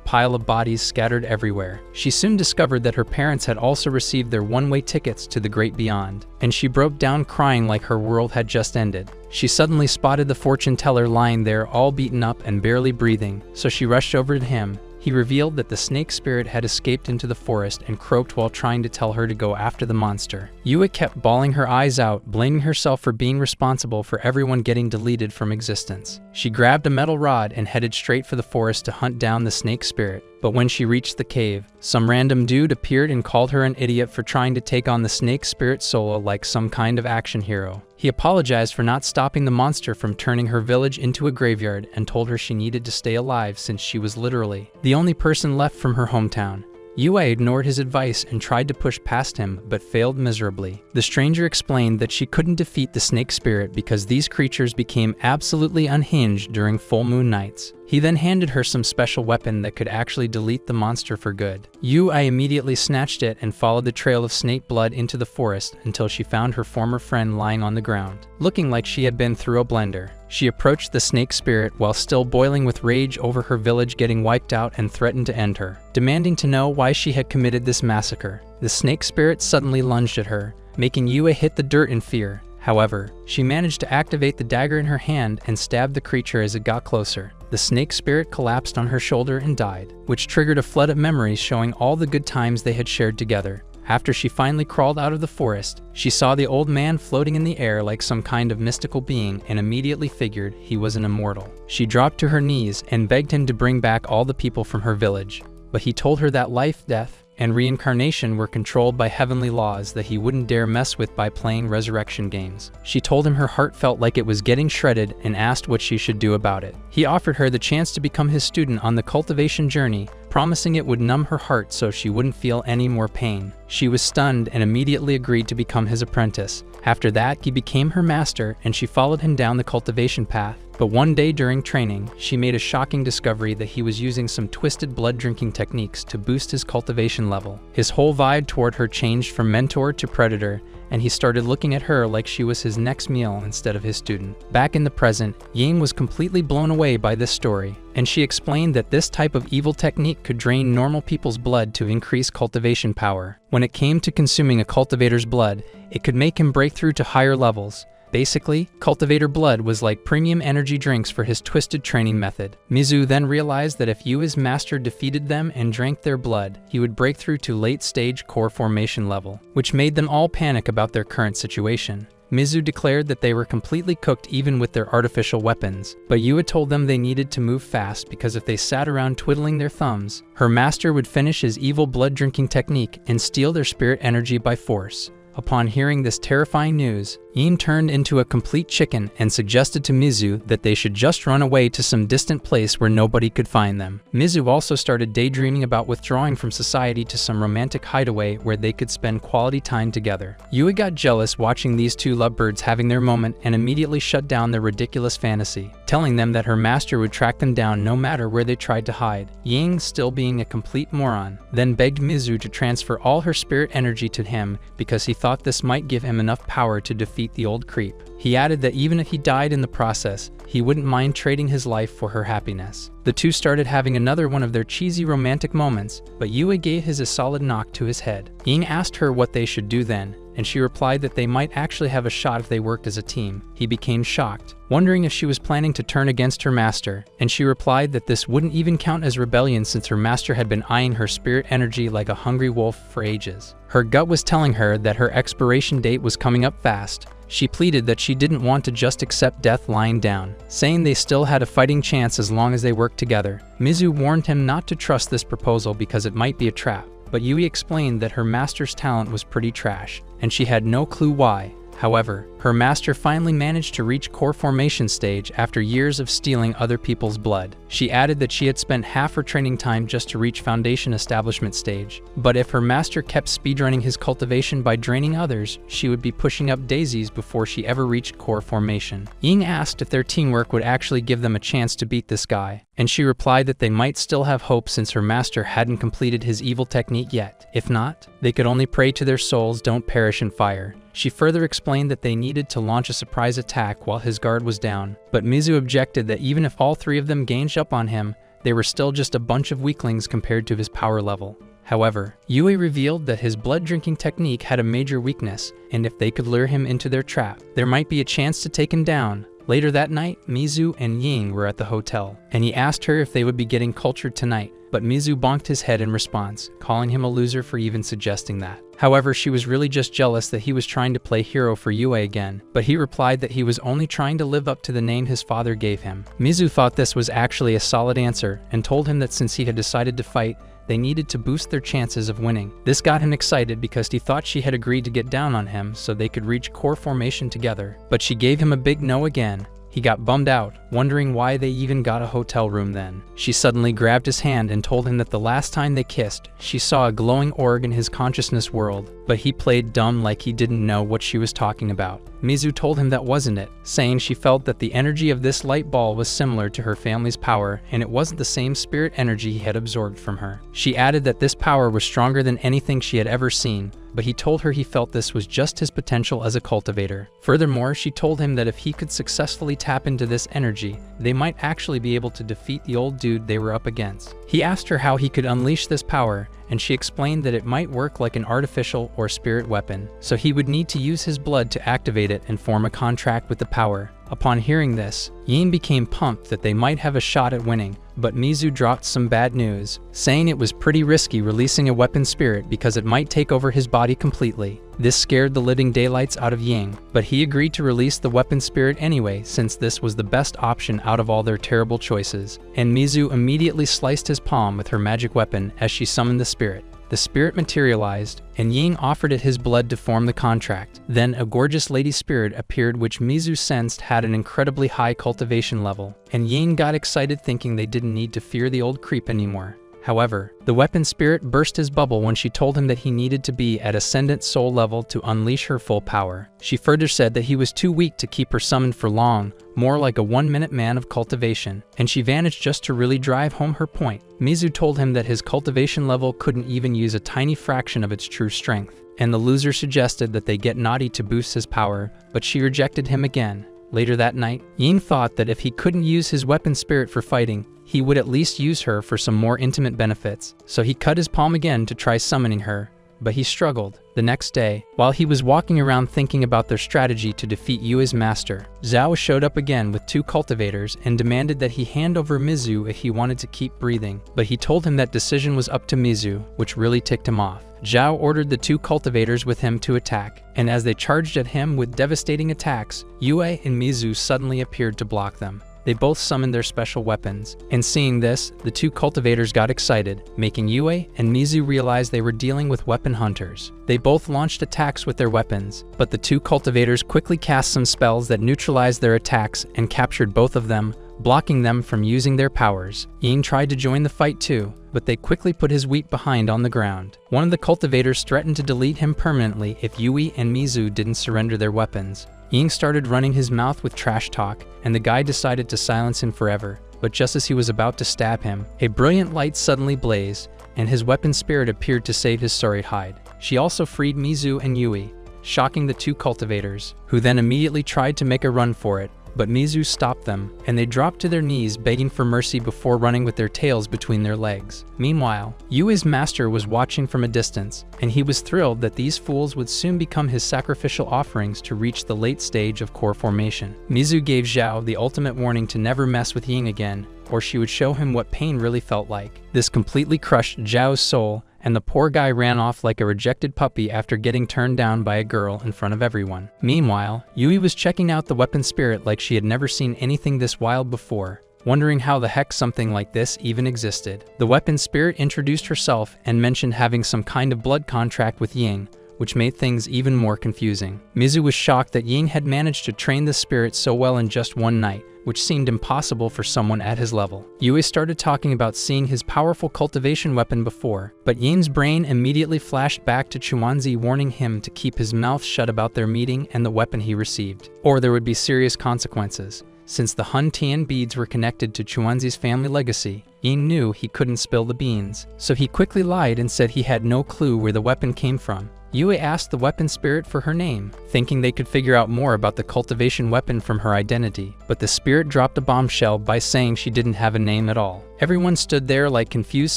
Speaker 1: pile of bodies scattered everywhere. She soon discovered that her parents had also received their one-way tickets to the great beyond, and she broke down crying like her world had just ended. She suddenly spotted the fortune teller lying there all beaten up and barely breathing, so she rushed over to him. He revealed that the snake spirit had escaped into the forest and croaked while trying to tell her to go after the monster. Yue kept bawling her eyes out, blaming herself for being responsible for everyone getting deleted from existence. She grabbed a metal rod and headed straight for the forest to hunt down the snake spirit. But when she reached the cave, some random dude appeared and called her an idiot for trying to take on the snake spirit solo like some kind of action hero. He apologized for not stopping the monster from turning her village into a graveyard and told her she needed to stay alive since she was literally the only person left from her hometown. Yue ignored his advice and tried to push past him, but failed miserably. The stranger explained that she couldn't defeat the snake spirit because these creatures became absolutely unhinged during full moon nights. He then handed her some special weapon that could actually delete the monster for good. Yue immediately snatched it and followed the trail of snake blood into the forest until she found her former friend lying on the ground, looking like she had been through a blender. She approached the snake spirit while still boiling with rage over her village getting wiped out and threatened to end her, demanding to know why she had committed this massacre. The snake spirit suddenly lunged at her, making Yue hit the dirt in fear. However, she managed to activate the dagger in her hand and stabbed the creature as it got closer. the snake spirit collapsed on her shoulder and died, which triggered a flood of memories showing all the good times they had shared together. After she finally crawled out of the forest, she saw the old man floating in the air like some kind of mystical being and immediately figured he was an immortal. She dropped to her knees and begged him to bring back all the people from her village, but he told her that life, death, and reincarnation were controlled by heavenly laws that he wouldn't dare mess with by playing resurrection games. She told him her heart felt like it was getting shredded and asked what she should do about it. He offered her the chance to become his student on the cultivation journey, promising it would numb her heart so she wouldn't feel any more pain. She was stunned and immediately agreed to become his apprentice. After that, he became her master and she followed him down the cultivation path. But one day during training, she made a shocking discovery that he was using some twisted blood-drinking techniques to boost his cultivation level. His whole vibe toward her changed from mentor to predator, and he started looking at her like she was his next meal instead of his student. Back in the present, Ying was completely blown away by this story, and she explained that this type of evil technique could drain normal people's blood to increase cultivation power. When it came to consuming a cultivator's blood, it could make him break through to higher levels. Basically, cultivator blood was like premium energy drinks for his twisted training method. Mizu then realized that if Yui's master defeated them and drank their blood, he would break through to late-stage core formation level, which made them all panic about their current situation. Mizu declared that they were completely cooked even with their artificial weapons, but Yui told them they needed to move fast because if they sat around twiddling their thumbs, her master would finish his evil blood-drinking technique and steal their spirit energy by force. Upon hearing this terrifying news, Yin turned into a complete chicken and suggested to Mizu that they should just run away to some distant place where nobody could find them. Mizu also started daydreaming about withdrawing from society to some romantic hideaway where they could spend quality time together. Yui got jealous watching these two lovebirds having their moment and immediately shut down their ridiculous fantasy, telling them that her master would track them down no matter where they tried to hide. Ying, still being a complete moron, then begged Mizu to transfer all her spirit energy to him because he thought this might give him enough power to defeat the old creep. He added that even if he died in the process, he wouldn't mind trading his life for her happiness. The two started having another one of their cheesy romantic moments, but Yui gave his a solid knock to his head. Ying asked her what they should do then, and she replied that they might actually have a shot if they worked as a team. He became shocked, wondering if she was planning to turn against her master, and she replied that this wouldn't even count as rebellion since her master had been eyeing her spirit energy like a hungry wolf for ages. Her gut was telling her that her expiration date was coming up fast. She pleaded that she didn't want to just accept death lying down, saying they still had a fighting chance as long as they worked together. Mizu warned him not to trust this proposal because it might be a trap, but Yui explained that her master's talent was pretty trash, and she had no clue why. However, her master finally managed to reach core formation stage after years of stealing other people's blood. She added that she had spent half her training time just to reach foundation establishment stage, but if her master kept speedrunning his cultivation by draining others, she would be pushing up daisies before she ever reached core formation. Ying asked if their teamwork would actually give them a chance to beat this guy, and she replied that they might still have hope since her master hadn't completed his evil technique yet. If not, they could only pray to their souls don't perish in fire. She further explained that they needed to launch a surprise attack while his guard was down, but Mizu objected that even if all three of them ganged up on him, they were still just a bunch of weaklings compared to his power level. However, Yui revealed that his blood-drinking technique had a major weakness, and if they could lure him into their trap, there might be a chance to take him down. Later that night, Mizu and Ying were at the hotel, and he asked her if they would be getting cultured tonight, but Mizu bonked his head in response, calling him a loser for even suggesting that. However, she was really just jealous that he was trying to play hero for Yui again, but he replied that he was only trying to live up to the name his father gave him. Mizu thought this was actually a solid answer and told him that since he had decided to fight, they needed to boost their chances of winning. This got him excited because he thought she had agreed to get down on him so they could reach core formation together, but she gave him a big no again. He got bummed out, wondering why they even got a hotel room then. She suddenly grabbed his hand and told him that the last time they kissed, she saw a glowing orb in his consciousness world, but he played dumb like he didn't know what she was talking about. Mizu told him that wasn't it, saying she felt that the energy of this light ball was similar to her family's power and it wasn't the same spirit energy he had absorbed from her. She added that this power was stronger than anything she had ever seen, but he told her he felt this was just his potential as a cultivator. Furthermore, she told him that if he could successfully tap into this energy, they might actually be able to defeat the old dude they were up against. He asked her how he could unleash this power, and she explained that it might work like an artificial or spirit weapon, so he would need to use his blood to activate it and form a contract with the power. Upon hearing this, Ying became pumped that they might have a shot at winning, but Mizu dropped some bad news, saying it was pretty risky releasing a weapon spirit because it might take over his body completely. This scared the living daylights out of Ying, but he agreed to release the weapon spirit anyway since this was the best option out of all their terrible choices, and Mizu immediately sliced his palm with her magic weapon as she summoned the spirit. The spirit materialized, and Ying offered it his blood to form the contract. Then a gorgeous lady spirit appeared which Mizu sensed had an incredibly high cultivation level, and Ying got excited thinking they didn't need to fear the old creep anymore. However, the weapon spirit burst his bubble when she told him that he needed to be at ascendant soul level to unleash her full power. She further said that he was too weak to keep her summoned for long, more like a one-minute man of cultivation, and she vanished just to really drive home her point. Mizu told him that his cultivation level couldn't even use a tiny fraction of its true strength, and the loser suggested that they get naughty to boost his power, but she rejected him again. Later that night, Ying thought that if he couldn't use his weapon spirit for fighting, he would at least use her for some more intimate benefits, so he cut his palm again to try summoning her, but he struggled. The next day, while he was walking around thinking about their strategy to defeat Yue's master, Zhao showed up again with 2 cultivators and demanded that he hand over Mizu if he wanted to keep breathing, but he told him that decision was up to Mizu, which really ticked him off. Zhao ordered the 2 cultivators with him to attack, and as they charged at him with devastating attacks, Yue and Mizu suddenly appeared to block them. They both summoned their special weapons, and seeing this, the 2 cultivators got excited, making Yue and Mizu realize they were dealing with weapon hunters. They both launched attacks with their weapons, but the 2 cultivators quickly cast some spells that neutralized their attacks and captured both of them, blocking them from using their powers. Ying tried to join the fight too, but they quickly put his wheat behind on the ground. One of the cultivators threatened to delete him permanently if Yue and Mizu didn't surrender their weapons. Ying started running his mouth with trash talk, and the guy decided to silence him forever. But just as he was about to stab him, a brilliant light suddenly blazed, and his weapon spirit appeared to save his sorry hide. She also freed Mizu and Yue, shocking the 2 cultivators, who then immediately tried to make a run for it. But Mizu stopped them, and they dropped to their knees begging for mercy before running with their tails between their legs. Meanwhile, Yue's master was watching from a distance, and he was thrilled that these fools would soon become his sacrificial offerings to reach the late stage of core formation. Mizu gave Zhao the ultimate warning to never mess with Ying again, or she would show him what pain really felt like. This completely crushed Zhao's soul, and the poor guy ran off like a rejected puppy after getting turned down by a girl in front of everyone. Meanwhile, Yue was checking out the weapon spirit like she had never seen anything this wild before, wondering how the heck something like this even existed. The weapon spirit introduced herself and mentioned having some kind of blood contract with Ying, which made things even more confusing. Mizu was shocked that Ying had managed to train the spirit so well in just one night, which seemed impossible for someone at his level. Yue started talking about seeing his powerful cultivation weapon before, but Ying's brain immediately flashed back to Chuanzi warning him to keep his mouth shut about their meeting and the weapon he received, or there would be serious consequences. Since the Hun Tian beads were connected to Chuanzi's family legacy, Ying knew he couldn't spill the beans, so he quickly lied and said he had no clue where the weapon came from. Yue asked the weapon spirit for her name, thinking they could figure out more about the cultivation weapon from her identity, but the spirit dropped a bombshell by saying she didn't have a name at all. Everyone stood there like confused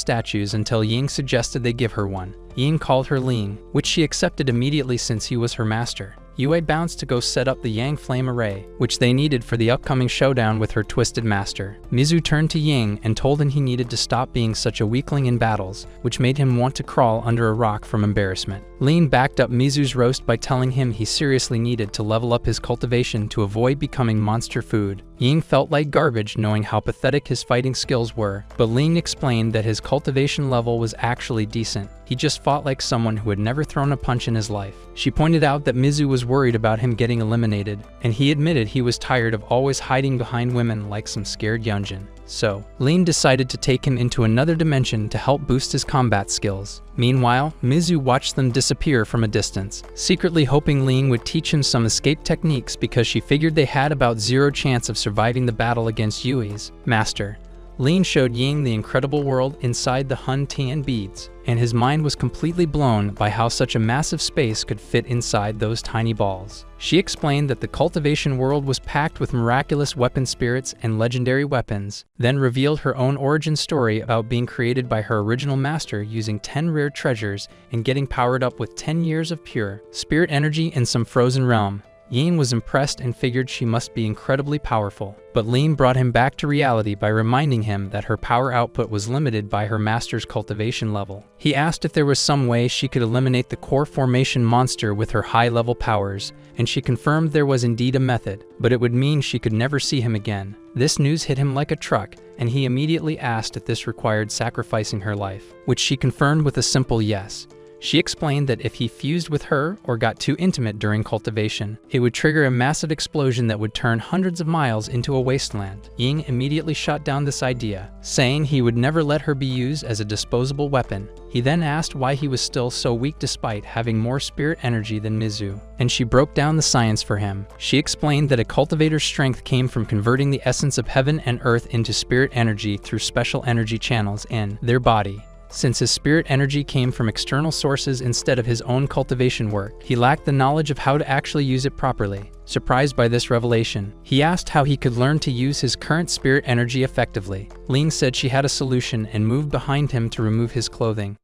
Speaker 1: statues until Ying suggested they give her one. Ying called her Ling, which she accepted immediately since he was her master. Yue bounced to go set up the Yang Flame Array, which they needed for the upcoming showdown with her twisted master. Mizu turned to Ying and told him he needed to stop being such a weakling in battles, which made him want to crawl under a rock from embarrassment. Ling backed up Mizu's roast by telling him he seriously needed to level up his cultivation to avoid becoming monster food. Ying felt like garbage knowing how pathetic his fighting skills were, but Ling explained that his cultivation level was actually decent. He just fought like someone who had never thrown a punch in his life. She pointed out that Mizu was worried about him getting eliminated, and he admitted he was tired of always hiding behind women like some scared Yunjin. So, Ling decided to take him into another dimension to help boost his combat skills. Meanwhile, Mizu watched them disappear from a distance, secretly hoping Ling would teach him some escape techniques because she figured they had about zero chance of surviving the battle against Yue's master. Ling showed Ying the incredible world inside the Hun Tian beads, and his mind was completely blown by how such a massive space could fit inside those tiny balls. She explained that the cultivation world was packed with miraculous weapon spirits and legendary weapons, then revealed her own origin story about being created by her original master using 10 rare treasures and getting powered up with 10 years of pure spirit energy in some frozen realm. Ying was impressed and figured she must be incredibly powerful. But Ling brought him back to reality by reminding him that her power output was limited by her master's cultivation level. He asked if there was some way she could eliminate the core formation monster with her high-level powers, and she confirmed there was indeed a method, but it would mean she could never see him again. This news hit him like a truck, and he immediately asked if this required sacrificing her life, which she confirmed with a simple yes. She explained that if he fused with her or got too intimate during cultivation, it would trigger a massive explosion that would turn hundreds of miles into a wasteland. Ying immediately shot down this idea, saying he would never let her be used as a disposable weapon. He then asked why he was still so weak despite having more spirit energy than Mizu, and she broke down the science for him. She explained that a cultivator's strength came from converting the essence of heaven and earth into spirit energy through special energy channels in their body. Since his spirit energy came from external sources instead of his own cultivation work, he lacked the knowledge of how to actually use it properly. Surprised by this revelation, he asked how he could learn to use his current spirit energy effectively. Ling said she had a solution and moved behind him to remove his clothing,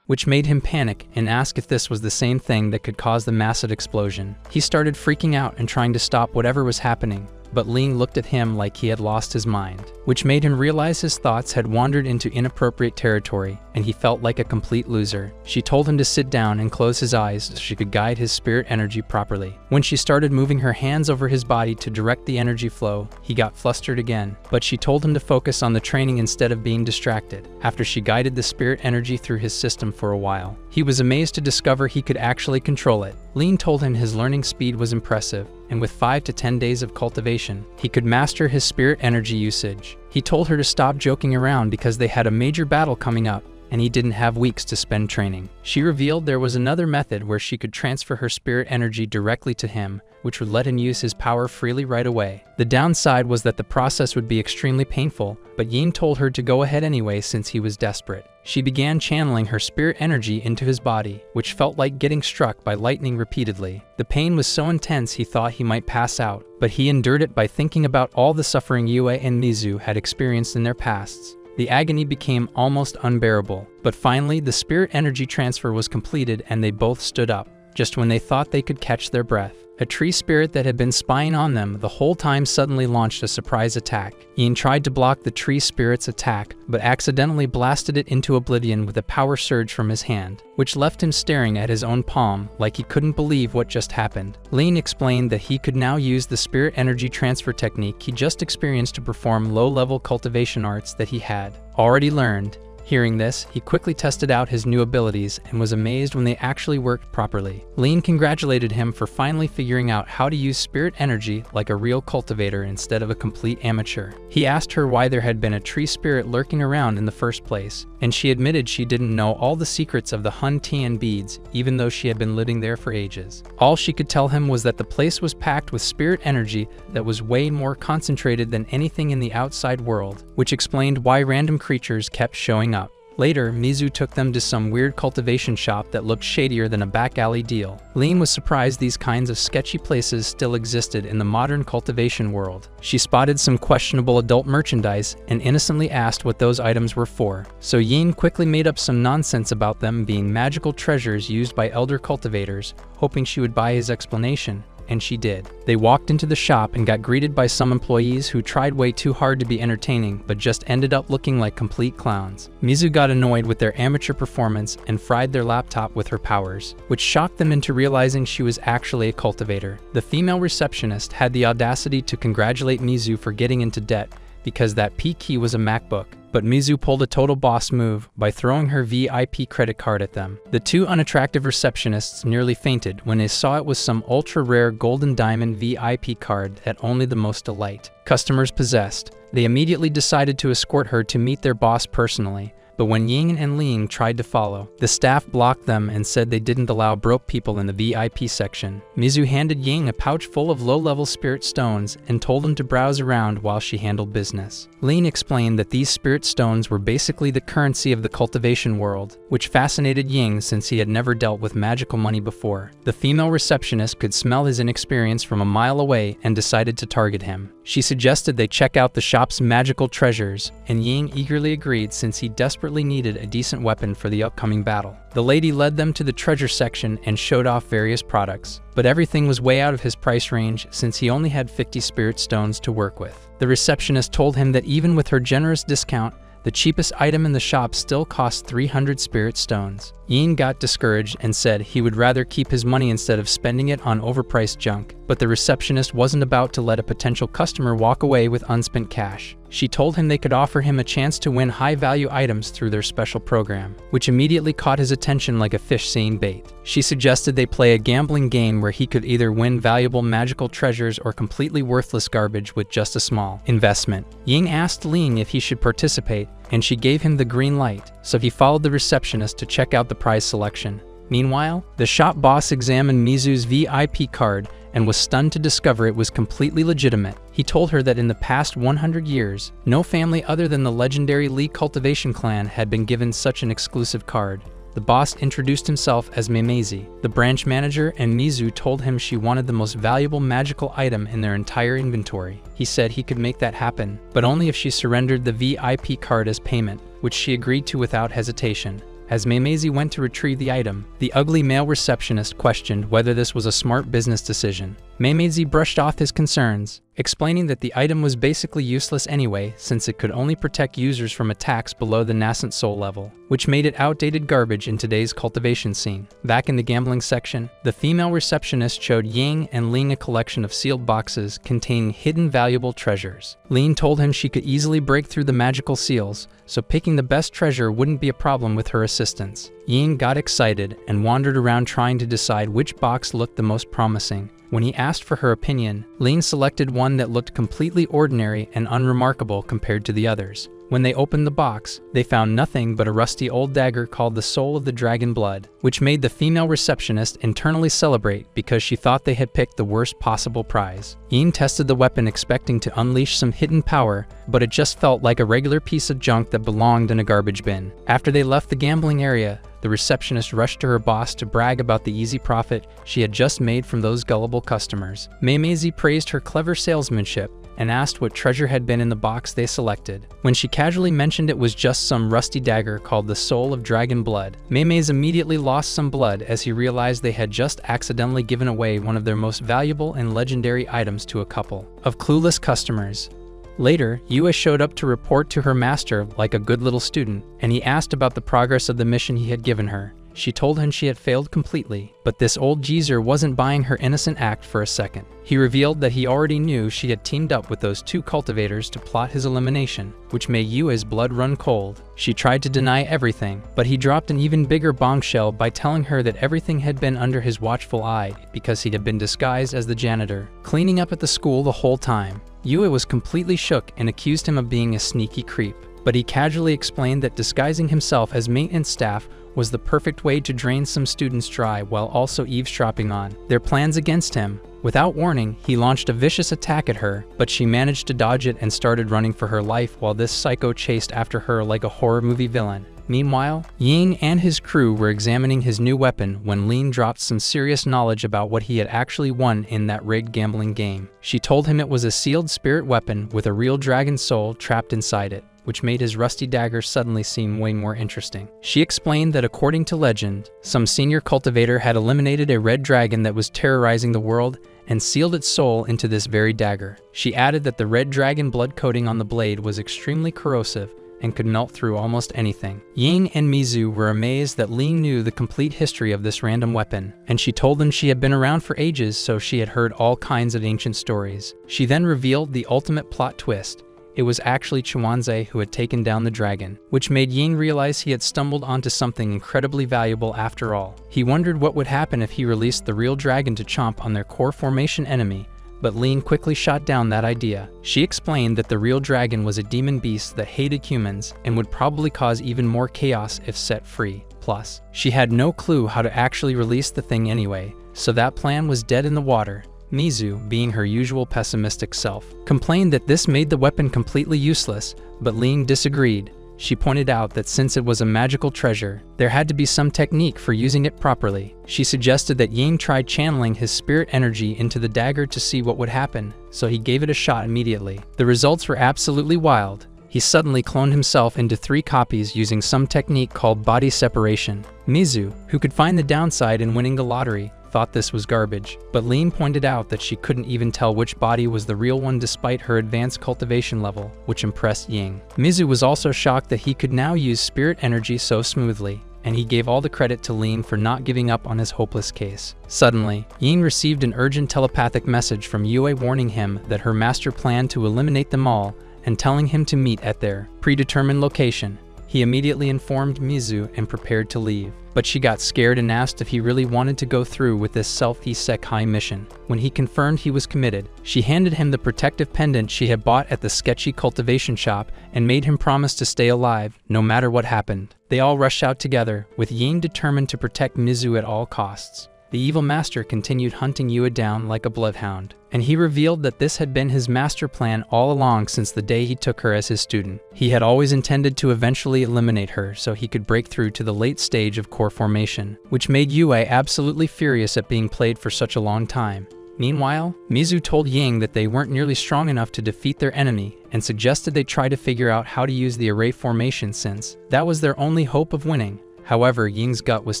Speaker 1: which made him panic and ask if this was the same thing that could cause the massive explosion. He started freaking out and trying to stop whatever was happening, but Ling looked at him like he had lost his mind, which made him realize his thoughts had wandered into inappropriate territory, and he felt like a complete loser. She told him to sit down and close his eyes so she could guide his spirit energy properly. When she started moving her hands over his body to direct the energy flow, he got flustered again, but she told him to focus on the training instead of being distracted. After she guided the spirit energy through his system for a while, he was amazed to discover he could actually control it. Ling told him his learning speed was impressive, and with 5 to 10 days of cultivation, he could master his spirit energy usage. He told her to stop joking around because they had a major battle coming up, and he didn't have weeks to spend training. She revealed there was another method where she could transfer her spirit energy directly to him, which would let him use his power freely right away. The downside was that the process would be extremely painful, but Yin told her to go ahead anyway since he was desperate. She began channeling her spirit energy into his body, which felt like getting struck by lightning repeatedly. The pain was so intense he thought he might pass out, but he endured it by thinking about all the suffering Yue and Mizu had experienced in their pasts. The agony became almost unbearable, but finally the spirit energy transfer was completed and they both stood up, just when they thought they could catch their breath. A tree spirit that had been spying on them the whole time suddenly launched a surprise attack. Ian tried to block the tree spirit's attack, but accidentally blasted it into oblivion with a power surge from his hand, which left him staring at his own palm like he couldn't believe what just happened. Lin explained that he could now use the spirit energy transfer technique he just experienced to perform low-level cultivation arts that he had already learned. Hearing this, he quickly tested out his new abilities and was amazed when they actually worked properly. Lin congratulated him for finally figuring out how to use spirit energy like a real cultivator instead of a complete amateur. He asked her why there had been a tree spirit lurking around in the first place, and she admitted she didn't know all the secrets of the Hun Tian beads, even though she had been living there for ages. All she could tell him was that the place was packed with spirit energy that was way more concentrated than anything in the outside world, which explained why random creatures kept showing up. Later, Mizu took them to some weird cultivation shop that looked shadier than a back alley deal. Lin was surprised these kinds of sketchy places still existed in the modern cultivation world. She spotted some questionable adult merchandise and innocently asked what those items were for. So Yin quickly made up some nonsense about them being magical treasures used by elder cultivators, hoping she would buy his explanation. And she did. They walked into the shop and got greeted by some employees who tried way too hard to be entertaining but just ended up looking like complete clowns. Mizu got annoyed with their amateur performance and fried their laptop with her powers, which shocked them into realizing she was actually a cultivator. The female receptionist had the audacity to congratulate Mizu for getting into debt because that P-key was a MacBook. But Mizu pulled a total boss move by throwing her VIP credit card at them. The two unattractive receptionists nearly fainted when they saw it was some ultra-rare golden diamond VIP card that only the most elite customers possessed. They immediately decided to escort her to meet their boss personally. But when Ying and Ling tried to follow, the staff blocked them and said they didn't allow broke people in the VIP section. Mizu handed Ying a pouch full of low-level spirit stones and told him to browse around while she handled business. Ling explained that these spirit stones were basically the currency of the cultivation world, which fascinated Ying since he had never dealt with magical money before. The female receptionist could smell his inexperience from a mile away and decided to target him. She suggested they check out the shop's magical treasures, and Ying eagerly agreed since he desperately desperately needed a decent weapon for the upcoming battle. The lady led them to the treasure section and showed off various products, but everything was way out of his price range since he only had 50 spirit stones to work with. The receptionist told him that even with her generous discount, the cheapest item in the shop still cost 300 spirit stones. Yin got discouraged and said he would rather keep his money instead of spending it on overpriced junk, but the receptionist wasn't about to let a potential customer walk away with unspent cash. She told him they could offer him a chance to win high-value items through their special program, which immediately caught his attention like a fish seeing bait. She suggested they play a gambling game where he could either win valuable magical treasures or completely worthless garbage with just a small investment. Ying asked Ling if he should participate, and she gave him the green light, so he followed the receptionist to check out the prize selection. Meanwhile, the shop boss examined Mizu's VIP card and was stunned to discover it was completely legitimate. He told her that in the past 100 years, no family other than the legendary Lee cultivation clan had been given such an exclusive card. The boss introduced himself as Meimeizi, the branch manager, and Mizu told him she wanted the most valuable magical item in their entire inventory. He said he could make that happen, but only if she surrendered the VIP card as payment, which she agreed to without hesitation. As Meimeizi went to retrieve the item, the ugly male receptionist questioned whether this was a smart business decision. Meimeizi brushed off his concerns, explaining that the item was basically useless anyway since it could only protect users from attacks below the nascent soul level, which made it outdated garbage in today's cultivation scene. Back in the gambling section, the female receptionist showed Ying and Ling a collection of sealed boxes containing hidden valuable treasures. Ling told him she could easily break through the magical seals, so picking the best treasure wouldn't be a problem with her assistance. Ying got excited and wandered around trying to decide which box looked the most promising. When he asked for her opinion, Ling selected one that looked completely ordinary and unremarkable compared to the others. When they opened the box, they found nothing but a rusty old dagger called the Soul of the Dragon Blood, which made the female receptionist internally celebrate because she thought they had picked the worst possible prize. Yin tested the weapon expecting to unleash some hidden power, but it just felt like a regular piece of junk that belonged in a garbage bin. After they left the gambling area, the receptionist rushed to her boss to brag about the easy profit she had just made from those gullible customers. Meimeizi praised her clever salesmanship and asked what treasure had been in the box they selected. When she casually mentioned it was just some rusty dagger called the Soul of Dragon Blood, Meimeizi immediately lost some blood as he realized they had just accidentally given away one of their most valuable and legendary items to a couple of clueless customers. Later, Yue showed up to report to her master like a good little student, and he asked about the progress of the mission he had given her. She told him she had failed completely, but this old geezer wasn't buying her innocent act for a second. He revealed that he already knew she had teamed up with those two cultivators to plot his elimination, which made Yue's blood run cold. She tried to deny everything, but he dropped an even bigger bombshell by telling her that everything had been under his watchful eye because he had been disguised as the janitor, cleaning up at the school the whole time. Yue was completely shook and accused him of being a sneaky creep, but he casually explained that disguising himself as maintenance staff was the perfect way to drain some students dry while also eavesdropping on their plans against him. Without warning, he launched a vicious attack at her, but she managed to dodge it and started running for her life while this psycho chased after her like a horror movie villain. Meanwhile, Ying and his crew were examining his new weapon when Lin dropped some serious knowledge about what he had actually won in that rigged gambling game. She told him it was a sealed spirit weapon with a real dragon soul trapped inside it, which made his rusty dagger suddenly seem way more interesting. She explained that according to legend, some senior cultivator had eliminated a red dragon that was terrorizing the world and sealed its soul into this very dagger. She added that the red dragon blood coating on the blade was extremely corrosive and could melt through almost anything. Ying and Mizu were amazed that Ling knew the complete history of this random weapon, and she told them she had been around for ages, so she had heard all kinds of ancient stories. She then revealed the ultimate plot twist. It was actually Chuanze who had taken down the dragon, which made Ying realize he had stumbled onto something incredibly valuable after all. He wondered what would happen if he released the real dragon to chomp on their core formation enemy, but Ling quickly shot down that idea. She explained that the real dragon was a demon beast that hated humans and would probably cause even more chaos if set free. Plus, she had no clue how to actually release the thing anyway, so that plan was dead in the water. Mizu, being her usual pessimistic self, complained that this made the weapon completely useless, but Ling disagreed. She pointed out that since it was a magical treasure, there had to be some technique for using it properly. She suggested that Ying tried channeling his spirit energy into the dagger to see what would happen, so he gave it a shot immediately. The results were absolutely wild. he suddenly cloned himself into 3 copies using some technique called body separation. Mizu, who could find the downside in winning the lottery, thought this was garbage, but Ling pointed out that she couldn't even tell which body was the real one despite her advanced cultivation level, which impressed Ying. Mizu was also shocked that he could now use spirit energy so smoothly, and he gave all the credit to Ling for not giving up on his hopeless case. Suddenly, Ying received an urgent telepathic message from Yue warning him that her master planned to eliminate them all and telling him to meet at their predetermined location. He immediately informed Mizu and prepared to leave, but she got scared and asked if he really wanted to go through with this self-isekai mission. When he confirmed he was committed, she handed him the protective pendant she had bought at the sketchy cultivation shop and made him promise to stay alive no matter what happened. They all rushed out together, with Ying determined to protect Mizu at all costs. The evil master continued hunting Yue down like a bloodhound, and he revealed that this had been his master plan all along since the day he took her as his student. He had always intended to eventually eliminate her so he could break through to the late stage of core formation, which made Yue absolutely furious at being played for such a long time. Meanwhile, Mizu told Ying that they weren't nearly strong enough to defeat their enemy and suggested they try to figure out how to use the array formation since that was their only hope of winning. However, Ying's gut was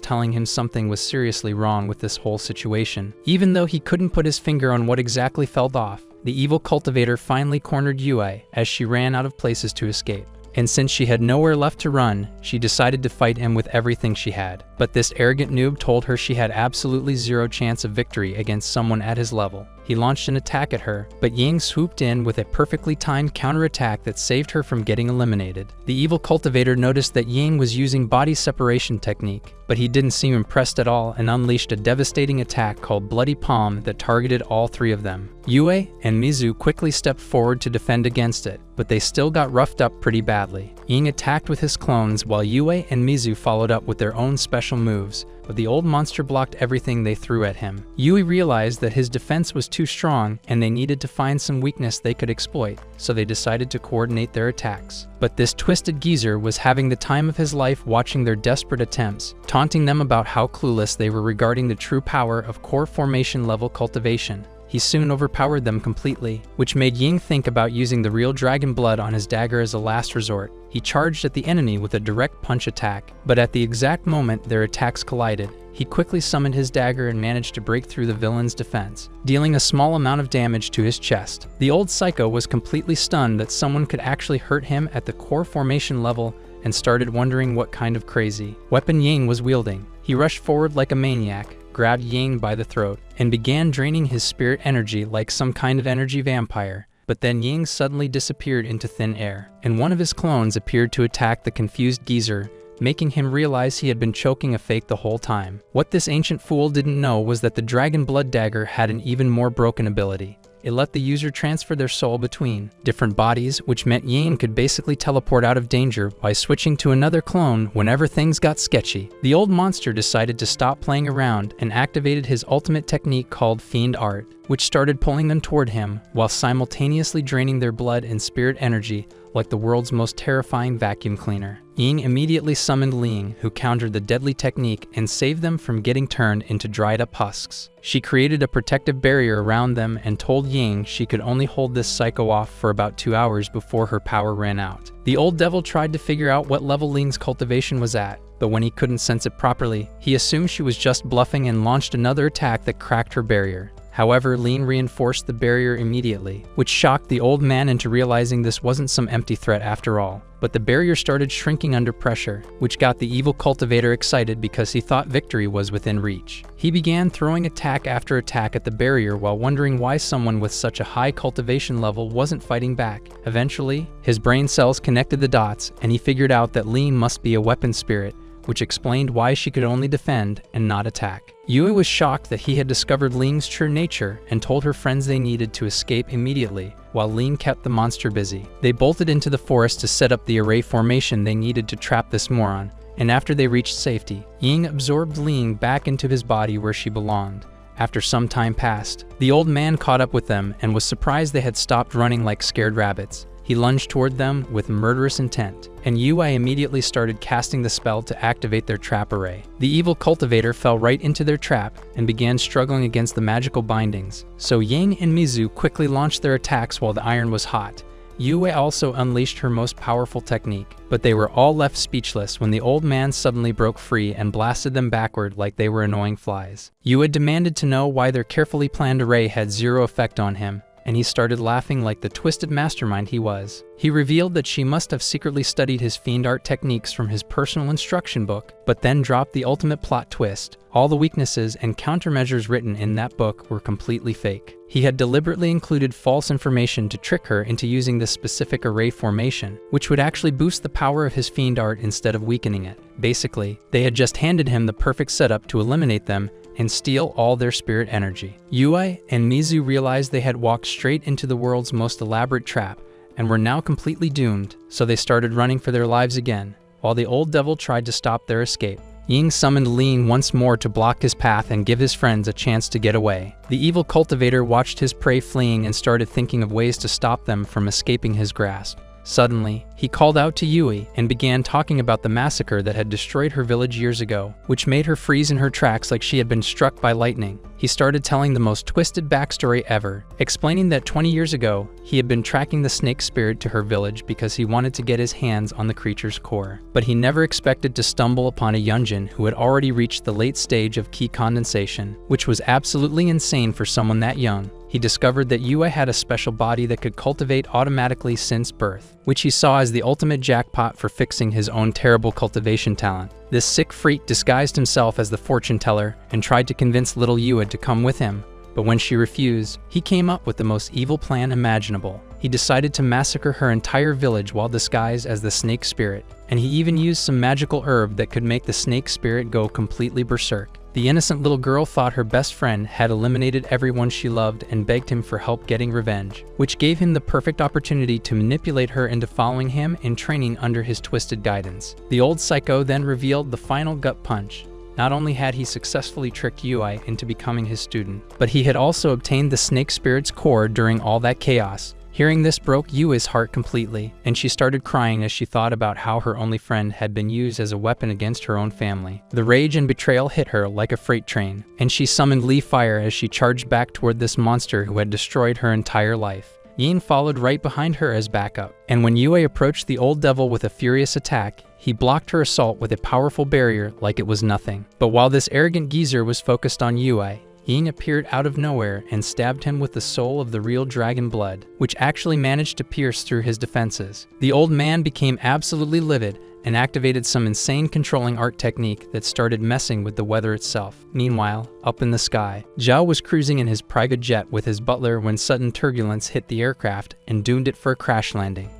Speaker 1: telling him something was seriously wrong with this whole situation. Even though he couldn't put his finger on what exactly fell off, the evil cultivator finally cornered Yue as she ran out of places to escape. And since she had nowhere left to run, she decided to fight him with everything she had. But this arrogant noob told her she had absolutely zero chance of victory against someone at his level. He launched an attack at her, but Ying swooped in with a perfectly timed counterattack that saved her from getting eliminated. The evil cultivator noticed that Ying was using body separation technique, but he didn't seem impressed at all and unleashed a devastating attack called Bloody Palm that targeted all 3 of them. Yue and Mizu quickly stepped forward to defend against it, but they still got roughed up pretty badly. Ying attacked with his clones while Yue and Mizu followed up with their own special moves, but the old monster blocked everything they threw at him. Yue realized that his defense was too strong and they needed to find some weakness they could exploit, so they decided to coordinate their attacks. But this twisted geezer was having the time of his life watching their desperate attempts, taunting them about how clueless they were regarding the true power of core formation level cultivation. He soon overpowered them completely, which made Ying think about using the real dragon blood on his dagger as a last resort. He charged at the enemy with a direct punch attack, but at the exact moment their attacks collided, he quickly summoned his dagger and managed to break through the villain's defense, dealing a small amount of damage to his chest. The old psycho was completely stunned that someone could actually hurt him at the core formation level and started wondering what kind of crazy weapon Ying was wielding. He rushed forward like a maniac, grabbed Ying by the throat, and began draining his spirit energy like some kind of energy vampire. But then Ying suddenly disappeared into thin air, and one of his clones appeared to attack the confused geezer, making him realize he had been choking a fake the whole time. What this ancient fool didn't know was that the dragon blood dagger had an even more broken ability. It let the user transfer their soul between different bodies, which meant Ying could basically teleport out of danger by switching to another clone whenever things got sketchy. The old monster decided to stop playing around and activated his ultimate technique called Fiend Art, which started pulling them toward him while simultaneously draining their blood and spirit energy like the world's most terrifying vacuum cleaner. Ying immediately summoned Ling, who countered the deadly technique and saved them from getting turned into dried-up husks. She created a protective barrier around them and told Ying she could only hold this psycho off for about 2 hours before her power ran out. The old devil tried to figure out what level Ling's cultivation was at, but when he couldn't sense it properly, he assumed she was just bluffing and launched another attack that cracked her barrier. However, Ling reinforced the barrier immediately, which shocked the old man into realizing this wasn't some empty threat after all. But the barrier started shrinking under pressure, which got the evil cultivator excited because he thought victory was within reach. He began throwing attack after attack at the barrier while wondering why someone with such a high cultivation level wasn't fighting back. Eventually, his brain cells connected the dots, and he figured out that Ling must be a weapon spirit, which explained why she could only defend and not attack. Yue was shocked that he had discovered Ling's true nature and told her friends they needed to escape immediately, while Ling kept the monster busy. They bolted into the forest to set up the array formation they needed to trap this moron, and after they reached safety, Ying absorbed Ling back into his body where she belonged. After some time passed, the old man caught up with them and was surprised they had stopped running like scared rabbits. He lunged toward them with murderous intent, and Yue immediately started casting the spell to activate their trap array. The evil cultivator fell right into their trap and began struggling against the magical bindings, so Ying and Mizu quickly launched their attacks while the iron was hot, Yue also unleashed her most powerful technique, but they were all left speechless when the old man suddenly broke free and blasted them backward like they were annoying flies. Yue demanded to know why their carefully planned array had zero effect on him, and he started laughing like the twisted mastermind he was. He revealed that she must have secretly studied his fiend art techniques from his personal instruction book, but then dropped the ultimate plot twist. All the weaknesses and countermeasures written in that book were completely fake. He had deliberately included false information to trick her into using this specific array formation, which would actually boost the power of his fiend art instead of weakening it. Basically, they had just handed him the perfect setup to eliminate them and steal all their spirit energy. Yue and Mizu realized they had walked straight into the world's most elaborate trap and were now completely doomed, so they started running for their lives again, while the old devil tried to stop their escape. Ying summoned Ling once more to block his path and give his friends a chance to get away. The evil cultivator watched his prey fleeing and started thinking of ways to stop them from escaping his grasp. Suddenly, he called out to Yue and began talking about the massacre that had destroyed her village years ago, which made her freeze in her tracks like she had been struck by lightning. He started telling the most twisted backstory ever, explaining that 20 years ago, he had been tracking the snake spirit to her village because he wanted to get his hands on the creature's core. But he never expected to stumble upon a Yunjin who had already reached the late stage of ki condensation, which was absolutely insane for someone that young. He discovered that Yue had a special body that could cultivate automatically since birth, which he saw as the ultimate jackpot for fixing his own terrible cultivation talent. This sick freak disguised himself as the fortune teller and tried to convince little Yue to come with him, but when she refused, he came up with the most evil plan imaginable. He decided to massacre her entire village while disguised as the snake spirit, and he even used some magical herb that could make the snake spirit go completely berserk. The innocent little girl thought her best friend had eliminated everyone she loved and begged him for help getting revenge, which gave him the perfect opportunity to manipulate her into following him and training under his twisted guidance. The old psycho then revealed the final gut punch. Not only had he successfully tricked Yue into becoming his student, but he had also obtained the snake spirit's core during all that chaos. Hearing this broke Yue's heart completely, and she started crying as she thought about how her only friend had been used as a weapon against her own family. The rage and betrayal hit her like a freight train, and she summoned Li Fire as she charged back toward this monster who had destroyed her entire life. Yin followed right behind her as backup, and when Yue approached the old devil with a furious attack, he blocked her assault with a powerful barrier like it was nothing. But while this arrogant geezer was focused on Yue, Ying appeared out of nowhere and stabbed him with the soul of the real dragon blood, which actually managed to pierce through his defenses. The old man became absolutely livid and activated some insane controlling art technique that started messing with the weather itself. Meanwhile, up in the sky, Zhao was cruising in his private jet with his butler when sudden turbulence hit the aircraft and doomed it for a crash landing.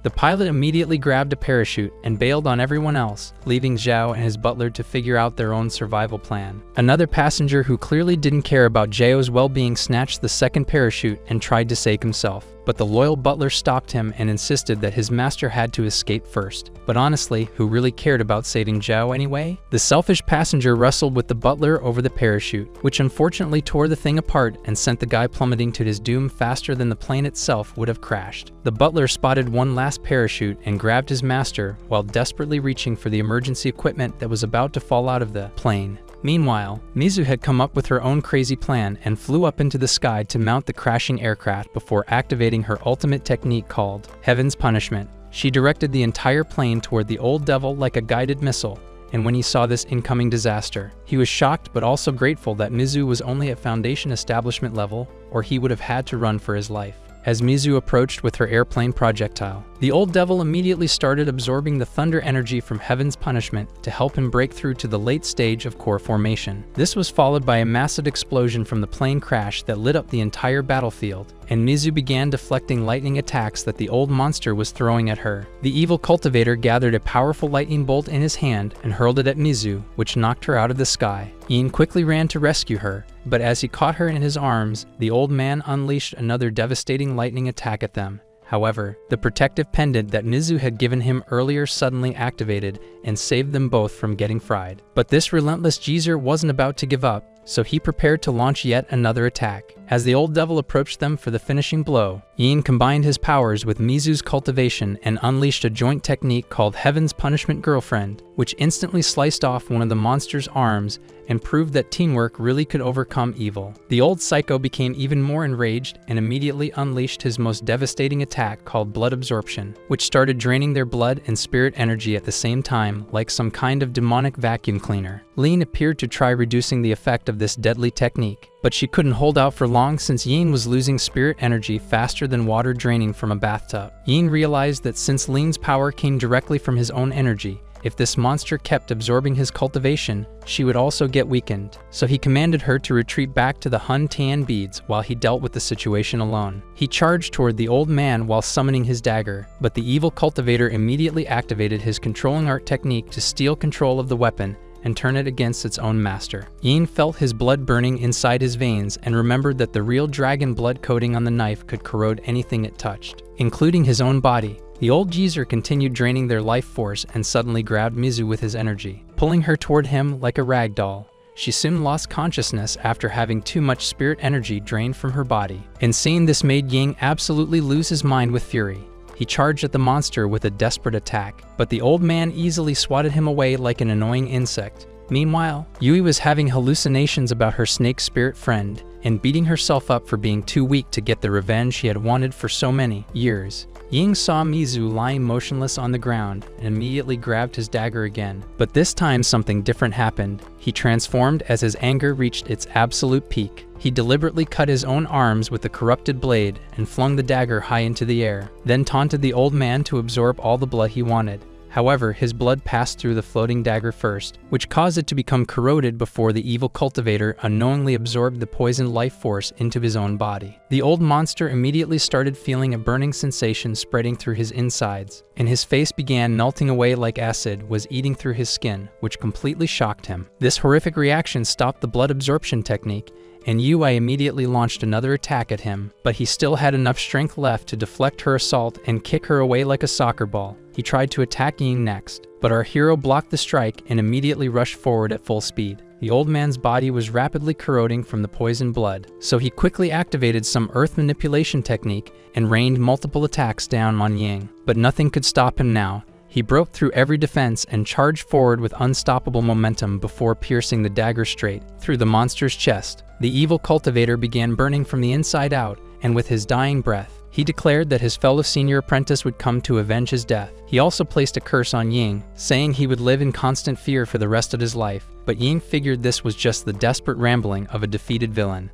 Speaker 1: The pilot immediately grabbed a parachute and bailed on everyone else, leaving Zhao and his butler to figure out their own survival plan. Another passenger who clearly didn't care about Zhao's well-being snatched the second parachute and tried to save himself, but the loyal butler stopped him and insisted that his master had to escape first. But honestly, who really cared about saving Zhao anyway? The selfish passenger wrestled with the butler over the parachute, which unfortunately tore the thing apart and sent the guy plummeting to his doom faster than the plane itself would have crashed. The butler spotted one last parachute and grabbed his master while desperately reaching for the emergency equipment that was about to fall out of the plane. Meanwhile, Mizu had come up with her own crazy plan and flew up into the sky to mount the crashing aircraft before activating her ultimate technique called Heaven's Punishment. She directed the entire plane toward the old devil like a guided missile, and when he saw this incoming disaster, he was shocked but also grateful that Mizu was only at Foundation Establishment level, or he would have had to run for his life. As Mizu approached with her airplane projectile, the old devil immediately started absorbing the thunder energy from Heaven's Punishment to help him break through to the late stage of core formation. This was followed by a massive explosion from the plane crash that lit up the entire battlefield, and Mizu began deflecting lightning attacks that the old monster was throwing at her. The evil cultivator gathered a powerful lightning bolt in his hand and hurled it at Mizu, which knocked her out of the sky. Ian quickly ran to rescue her, but as he caught her in his arms, the old man unleashed another devastating lightning attack at them. However, the protective pendant that Mizu had given him earlier suddenly activated and saved them both from getting fried. But this relentless geezer wasn't about to give up, so he prepared to launch yet another attack. As the old devil approached them for the finishing blow, Yin combined his powers with Mizu's cultivation and unleashed a joint technique called Heaven's Punishment Girlfriend, which instantly sliced off one of the monster's arms and proved that teamwork really could overcome evil. The old psycho became even more enraged and immediately unleashed his most devastating attack called Blood Absorption, which started draining their blood and spirit energy at the same time like some kind of demonic vacuum cleaner. Yin appeared to try reducing the effect of this deadly technique, but she couldn't hold out for long since Yin was losing spirit energy faster than water draining from a bathtub. Yin realized that since Lin's power came directly from his own energy, if this monster kept absorbing his cultivation, she would also get weakened. So he commanded her to retreat back to the Hun Tian beads while he dealt with the situation alone. He charged toward the old man while summoning his dagger, but the evil cultivator immediately activated his controlling art technique to steal control of the weapon and turn it against its own master. Yin felt his blood burning inside his veins and remembered that the real dragon blood coating on the knife could corrode anything it touched, including his own body. The old geezer continued draining their life force and suddenly grabbed Mizu with his energy, pulling her toward him like a rag doll. She soon lost consciousness after having too much spirit energy drained from her body. And seeing this made Yin absolutely lose his mind with fury. He charged at the monster with a desperate attack, but the old man easily swatted him away like an annoying insect. Meanwhile, Yui was having hallucinations about her snake spirit friend and beating herself up for being too weak to get the revenge she had wanted for so many years. Ying saw Mizu lying motionless on the ground and immediately grabbed his dagger again. But this time something different happened. He transformed as his anger reached its absolute peak. He deliberately cut his own arms with the corrupted blade and flung the dagger high into the air, then taunted the old man to absorb all the blood he wanted. However, his blood passed through the floating dagger first, which caused it to become corroded before the evil cultivator unknowingly absorbed the poisoned life force into his own body. The old monster immediately started feeling a burning sensation spreading through his insides, and his face began melting away like acid was eating through his skin, which completely shocked him. This horrific reaction stopped the blood absorption technique, and Yui immediately launched another attack at him, but he still had enough strength left to deflect her assault and kick her away like a soccer ball. He tried to attack Ying next, but our hero blocked the strike and immediately rushed forward at full speed. The old man's body was rapidly corroding from the poisoned blood, so he quickly activated some earth manipulation technique and rained multiple attacks down on Ying. But nothing could stop him now. He broke through every defense and charged forward with unstoppable momentum before piercing the dagger straight through the monster's chest. The evil cultivator began burning from the inside out, and with his dying breath, he declared that his fellow senior apprentice would come to avenge his death. He also placed a curse on Ying, saying he would live in constant fear for the rest of his life, but Ying figured this was just the desperate rambling of a defeated villain.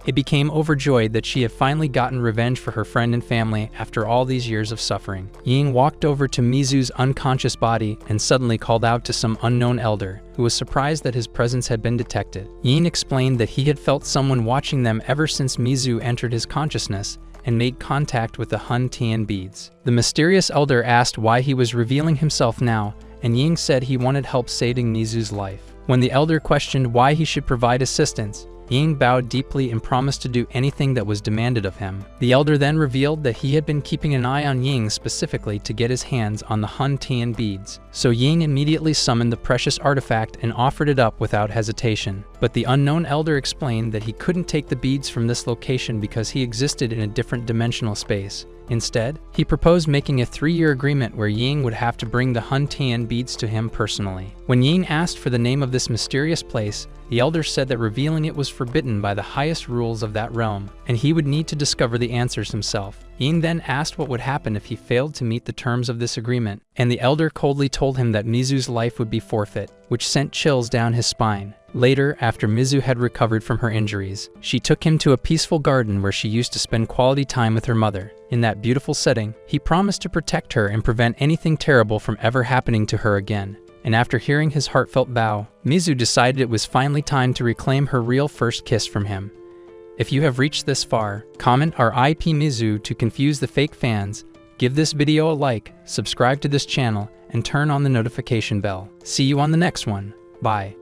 Speaker 1: It became overjoyed that she had finally gotten revenge for her friend and family after all these years of suffering. Ying walked over to Mizu's unconscious body and suddenly called out to some unknown elder, who was surprised that his presence had been detected. Ying explained that he had felt someone watching them ever since Mizu entered his consciousness and made contact with the Hun Tian beads. The mysterious elder asked why he was revealing himself now, and Ying said he wanted help saving Mizu's life. When the elder questioned why he should provide assistance, Ying bowed deeply and promised to do anything that was demanded of him. The elder then revealed that he had been keeping an eye on Ying specifically to get his hands on the Hun Tian beads. So Ying immediately summoned the precious artifact and offered it up without hesitation. But the unknown elder explained that he couldn't take the beads from this location because he existed in a different dimensional space. Instead, he proposed making a 3-year agreement where Ying would have to bring the Hun Tian beads to him personally. When Ying asked for the name of this mysterious place, the elder said that revealing it was forbidden by the highest rules of that realm, and he would need to discover the answers himself. Ying then asked what would happen if he failed to meet the terms of this agreement, and the elder coldly told him that Mizu's life would be forfeit, which sent chills down his spine. Later, after Mizu had recovered from her injuries, she took him to a peaceful garden where she used to spend quality time with her mother. In that beautiful setting, he promised to protect her and prevent anything terrible from ever happening to her again. And after hearing his heartfelt vow, Mizu decided it was finally time to reclaim her real first kiss from him. If you have reached this far, comment RIP Mizu to confuse the fake fans, give this video a like, subscribe to this channel, and turn on the notification bell. See you on the next one. Bye.